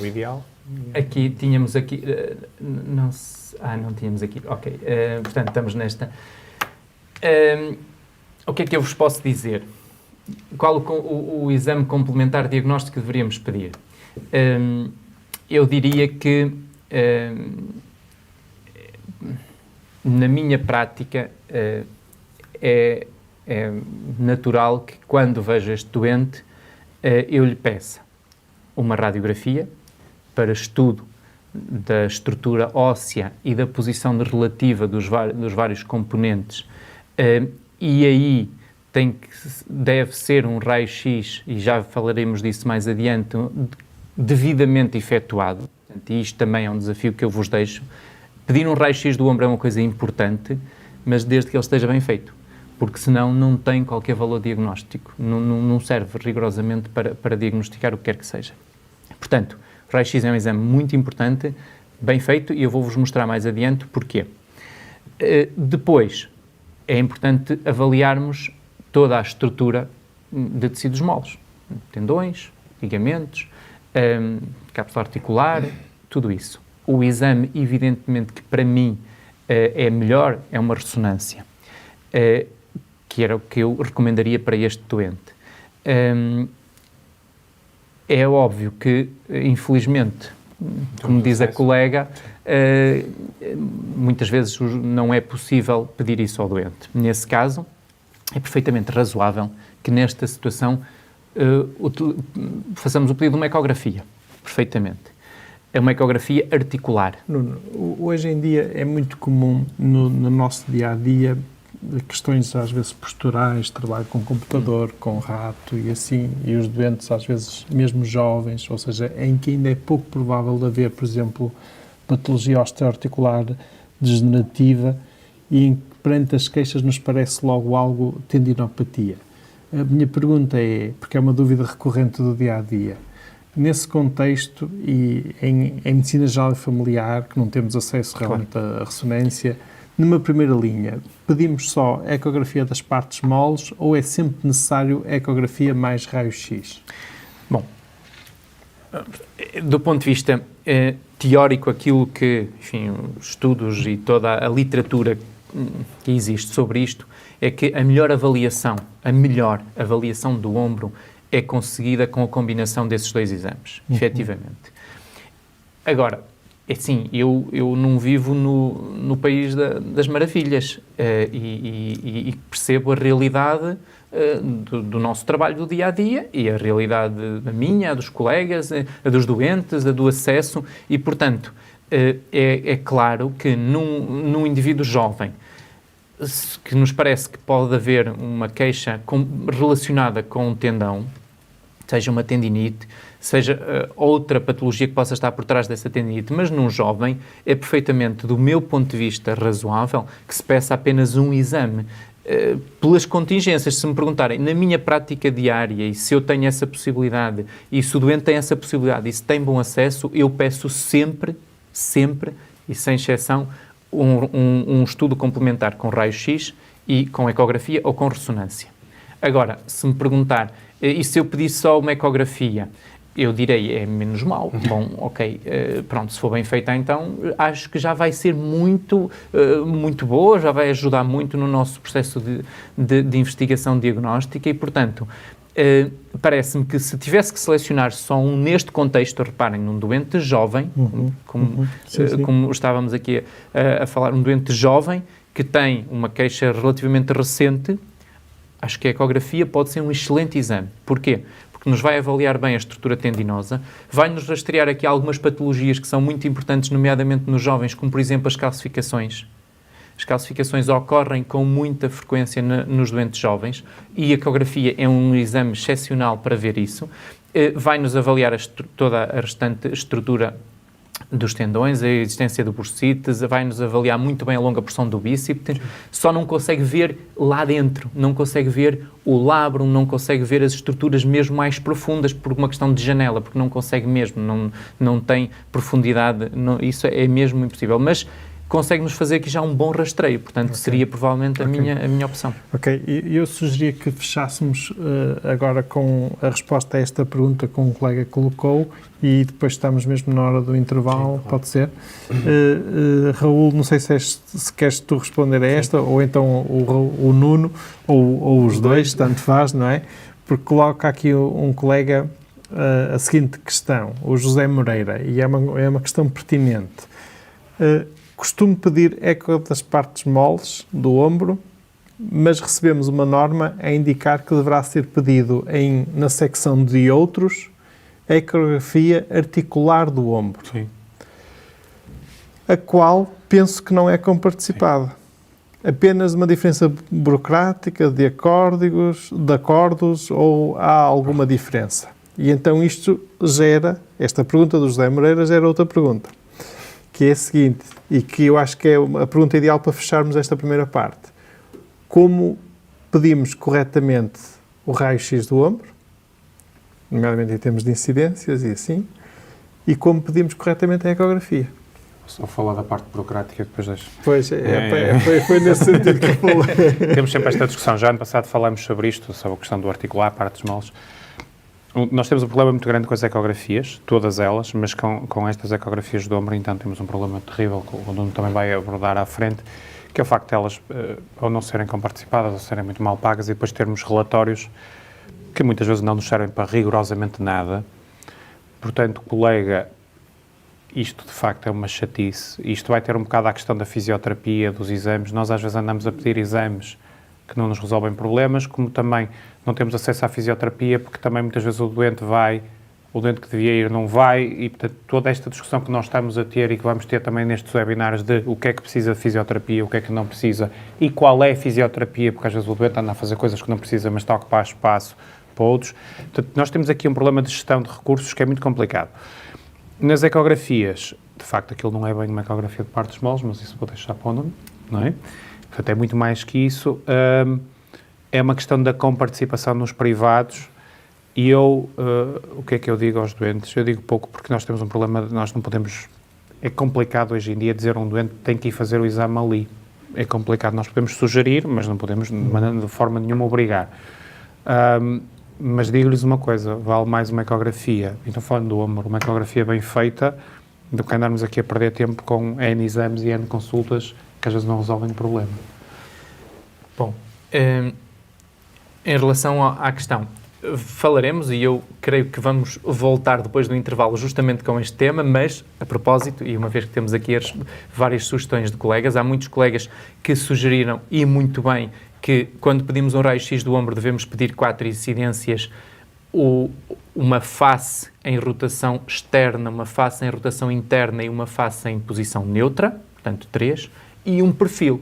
o ideal.
aqui tínhamos aqui, não tínhamos aqui, ok, portanto estamos nesta. O que é que eu vos posso dizer? Qual o exame complementar diagnóstico que deveríamos pedir? Eu diria que, na minha prática, é natural que, quando vejo este doente, eu lhe peça uma radiografia para estudo da estrutura óssea e da posição relativa dos vários componentes, e aí deve ser um raio-x, e já falaremos disso mais adiante, devidamente efetuado. Portanto, e isto também é um desafio que eu vos deixo. Pedir um raio-x do ombro é uma coisa importante, mas desde que ele esteja bem feito. porque senão não tem qualquer valor diagnóstico, não serve rigorosamente para diagnosticar o que quer que seja. Portanto, o raio-x é um exame muito importante, bem feito, e eu vou-vos mostrar mais adiante porquê. Depois, é importante avaliarmos toda a estrutura de tecidos moles, tendões, ligamentos, cápsula articular, tudo isso. O exame, evidentemente, que para mim é melhor, é uma ressonância, que era o que eu recomendaria para este doente. É óbvio que, infelizmente, como diz a colega, muitas vezes não é possível pedir isso ao doente. Nesse caso, é perfeitamente razoável que nesta situação façamos o pedido de uma ecografia, perfeitamente. É uma ecografia articular.
Nuno, hoje em dia é muito comum no nosso dia-a-dia questões às vezes posturais, trabalho com computador, com rato e assim, e os doentes às vezes mesmo jovens, ou seja, em que ainda é pouco provável de haver, por exemplo, patologia osteoarticular degenerativa e em que perante as queixas nos parece logo algo tendinopatia. A minha pergunta é, porque é uma dúvida recorrente do dia-a-dia, nesse contexto e em medicina geral e familiar, que não temos acesso realmente à ressonância, numa primeira linha, pedimos só ecografia das partes moles ou é sempre necessário ecografia mais raio-x?
Bom, do ponto de vista teórico, aquilo que, enfim, os estudos e toda a literatura que existe sobre isto é que a melhor avaliação do ombro é conseguida com a combinação desses dois exames, efetivamente. Agora, assim, eu não vivo no país das maravilhas e percebo a realidade do nosso trabalho do dia-a-dia e a realidade da minha, a dos colegas, a dos doentes, a do acesso e, portanto, é claro que num indivíduo jovem que nos parece que pode haver uma queixa relacionada com um tendão, seja uma tendinite, seja outra patologia que possa estar por trás dessa tendinite, mas num jovem é perfeitamente, do meu ponto de vista, razoável que se peça apenas um exame. Pelas contingências, se me perguntarem, na minha prática diária, e se eu tenho essa possibilidade, e se o doente tem essa possibilidade, e se tem bom acesso, eu peço sempre, e sem exceção, um estudo complementar com raio-x e com ecografia ou com ressonância. Agora, se me perguntar, e se eu pedisse só uma ecografia, eu direi, é menos mal. Bom, ok, pronto, se for bem feita então, acho que já vai ser muito boa, já vai ajudar muito no nosso processo de investigação diagnóstica e, portanto, parece-me que se tivesse que selecionar só um neste contexto, reparem, num doente jovem, como estávamos aqui a falar, um doente jovem que tem uma queixa relativamente recente, acho que a ecografia pode ser um excelente exame. Porquê? Porque nos vai avaliar bem a estrutura tendinosa, vai-nos rastrear aqui algumas patologias que são muito importantes, nomeadamente nos jovens, como por exemplo as calcificações. As calcificações ocorrem com muita frequência nos doentes jovens e a ecografia é um exame excepcional para ver isso. Vai-nos avaliar toda a restante estrutura dos tendões, a existência do bursites, vai-nos avaliar muito bem a longa porção do bíceps, só não consegue ver lá dentro, não consegue ver o labrum, não consegue ver as estruturas mesmo mais profundas por uma questão de janela, porque não consegue mesmo, não tem profundidade, isso é mesmo impossível, mas consegue-nos fazer aqui já um bom rastreio, portanto seria provavelmente a minha opção.
Ok, eu sugeria que fechássemos agora com a resposta a esta pergunta que um colega colocou e depois estamos mesmo na hora do intervalo, sim, pode ser. Raul, não sei se queres tu responder a esta, sim, ou então o Nuno, ou os dois, tanto faz, não é? Porque coloca aqui um colega a seguinte questão, o José Moreira, e é uma questão pertinente. Costumo pedir eco das partes moles do ombro, mas recebemos uma norma a indicar que deverá ser pedido na secção de outros a ecografia articular do ombro, sim, a qual penso que não é comparticipada. Sim. Apenas uma diferença burocrática de acordos ou há alguma diferença? E então esta pergunta do José Moreira gera outra pergunta, que é a seguinte, e que eu acho que é a pergunta ideal para fecharmos esta primeira parte. Como pedimos corretamente o raio-x do ombro, nomeadamente em termos de incidências e assim, e como pedimos corretamente a ecografia.
Só falar da parte burocrática, depois deixo.
Pois, foi nesse sentido que falei.
Temos sempre esta discussão. Já ano passado falámos sobre isto, sobre a questão do articular, partes moles. Nós temos um problema muito grande com as ecografias, todas elas, mas com estas ecografias do ombro, então temos um problema terrível, que o Nuno também vai abordar à frente, que é o facto de elas ou não serem comparticipadas, ou serem muito mal pagas, e depois termos relatórios que muitas vezes não nos servem para rigorosamente nada. Portanto, colega, isto de facto é uma chatice. Isto vai ter um bocado à questão da fisioterapia, dos exames. Nós às vezes andamos a pedir exames que não nos resolvem problemas, como também não temos acesso à fisioterapia, porque também muitas vezes o doente que devia ir não vai, e portanto toda esta discussão que nós estamos a ter e que vamos ter também nestes webinários de o que é que precisa de fisioterapia, o que é que não precisa e qual é a fisioterapia, porque às vezes o doente anda a fazer coisas que não precisa, mas está a ocupar espaço para outros. Portanto, nós temos aqui um problema de gestão de recursos que é muito complicado. Nas ecografias, de facto, aquilo não é bem uma ecografia de partes moles, mas isso vou deixar para o nome, não é? Portanto, é muito mais que isso. É uma questão da comparticipação nos privados e o que é que eu digo aos doentes? Eu digo pouco porque nós temos um problema, nós não podemos... É complicado hoje em dia dizer a um doente que tem que ir fazer o exame ali. É complicado, nós podemos sugerir, mas não podemos de forma nenhuma obrigar. Mas digo-lhes uma coisa, vale mais uma ecografia, e estou falando do ombro, uma ecografia bem feita, do que andarmos aqui a perder tempo com N exames e N consultas que às vezes não resolvem o problema.
Bom, em relação à questão, falaremos e eu creio que vamos voltar depois do intervalo justamente com este tema, mas a propósito, e uma vez que temos aqui várias sugestões de colegas, há muitos colegas que sugeriram, e muito bem, que quando pedimos um raio-x do ombro devemos pedir 4 incidências, uma face em rotação externa, uma face em rotação interna e uma face em posição neutra, portanto 3, e um perfil.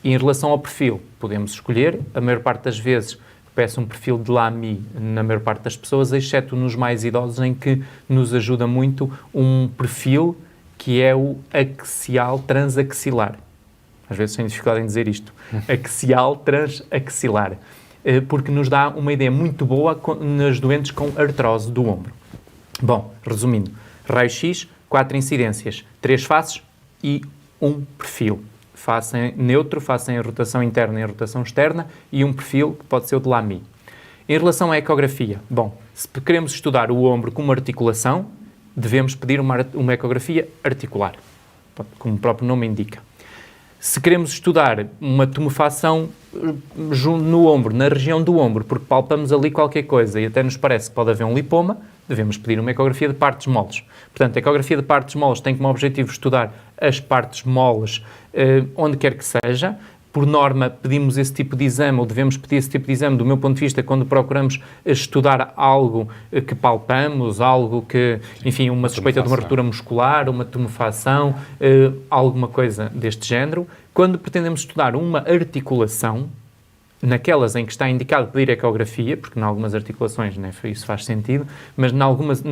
E em relação ao perfil, podemos escolher, a maior parte das vezes peço um perfil de Lamy na maior parte das pessoas, exceto nos mais idosos, em que nos ajuda muito um perfil que é o axial transaxilar. Às vezes tenho dificuldade em dizer isto. Axial transaxilar. Porque nos dá uma ideia muito boa nas doentes com artrose do ombro. Bom, resumindo, raio-x, 4 incidências, 3 faces e um perfil. Face em neutro, face em rotação interna e em rotação externa, e um perfil que pode ser o de Lamy. Em relação à ecografia, bom, se queremos estudar o ombro como articulação, devemos pedir uma ecografia articular, como o próprio nome indica. Se queremos estudar uma tumefação no ombro, na região do ombro, porque palpamos ali qualquer coisa e até nos parece que pode haver um lipoma, devemos pedir uma ecografia de partes moles. Portanto, a ecografia de partes moles tem como objetivo estudar as partes moles onde quer que seja. Por norma, pedimos esse tipo de exame, ou devemos pedir esse tipo de exame, do meu ponto de vista, quando procuramos estudar algo que palpamos, algo que, enfim, uma suspeita de uma ruptura muscular, uma tumefação, alguma coisa deste género. Quando pretendemos estudar uma articulação, naquelas em que está indicado pedir ecografia, porque em algumas articulações, né, isso faz sentido, mas em algumas,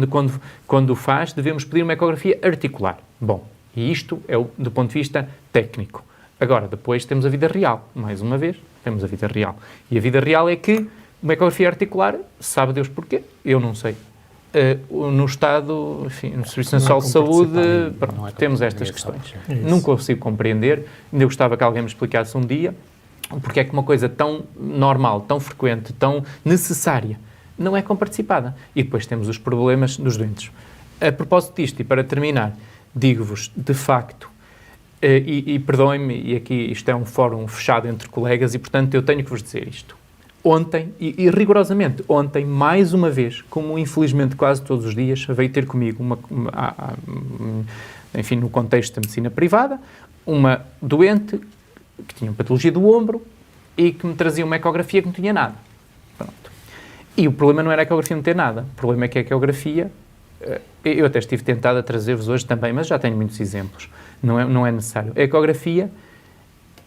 quando o faz, devemos pedir uma ecografia articular. Bom, e isto é do ponto de vista técnico. Agora, depois temos a vida real. Mais uma vez, temos a vida real. E a vida real é que uma ecografia articular, sabe Deus porquê? Eu não sei. No Estado, enfim, no Serviço Nacional de Saúde, pronto, temos estas questões. Não consigo compreender. Ainda gostava que alguém me explicasse um dia porque é que uma coisa tão normal, tão frequente, tão necessária, não é comparticipada. E depois temos os problemas dos doentes. A propósito disto, e para terminar, digo-vos, de facto, e perdoem-me, e aqui isto é um fórum fechado entre colegas e, portanto, eu tenho que vos dizer isto. Ontem, e rigorosamente ontem, mais uma vez, como infelizmente quase todos os dias, veio ter comigo, enfim, no contexto da medicina privada, uma doente que tinha uma patologia do ombro e que me trazia uma ecografia que não tinha nada. Pronto. E o problema não era a ecografia não ter nada, o problema é que a ecografia, eu até estive tentado a trazer-vos hoje também, mas já tenho muitos exemplos. Não é necessário. A ecografia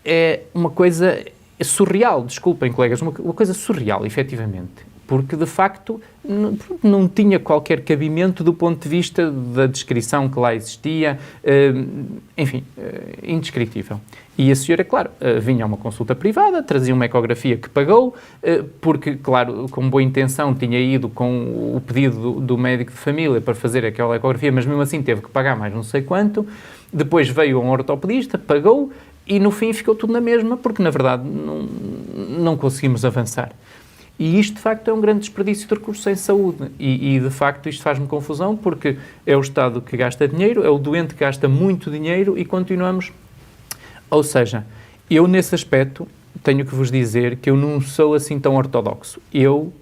é uma coisa surreal, desculpem, colegas, uma coisa surreal, efetivamente. porque de facto não tinha qualquer cabimento do ponto de vista da descrição que lá existia, enfim, indescritível. E a senhora, claro, vinha a uma consulta privada, trazia uma ecografia que pagou, porque, claro, com boa intenção tinha ido com o pedido do médico de família para fazer aquela ecografia, mas mesmo assim teve que pagar mais não sei quanto. Depois veio um ortopedista, pagou e no fim ficou tudo na mesma, porque na verdade não conseguimos avançar. E isto, de facto, é um grande desperdício de recursos em saúde. E de facto, isto faz-me confusão, porque é o Estado que gasta dinheiro, é o doente que gasta muito dinheiro e continuamos. Ou seja, eu nesse aspecto tenho que vos dizer que eu não sou assim tão ortodoxo. Eu,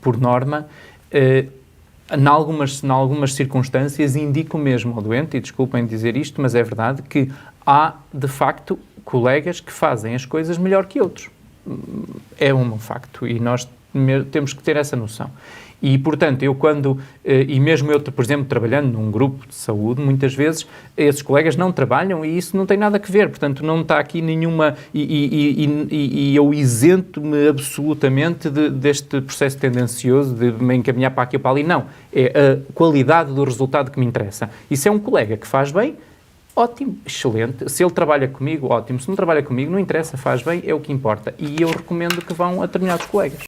por norma, em algumas circunstâncias, indico mesmo ao doente, e desculpem dizer isto, mas é verdade, que há, de facto, colegas que fazem as coisas melhor que outros. É um facto e nós temos que ter essa noção. E, portanto, eu quando, e mesmo eu, por exemplo, trabalhando num grupo de saúde, muitas vezes esses colegas não trabalham e isso não tem nada a ver, portanto, não está aqui nenhuma, e eu isento-me absolutamente deste processo tendencioso de me encaminhar para aqui ou para ali. Não, é a qualidade do resultado que me interessa. E se é um colega que faz bem, ótimo, excelente. Se ele trabalha comigo, ótimo. Se não trabalha comigo, não interessa, faz bem, é o que importa. E eu recomendo que vão a determinados colegas.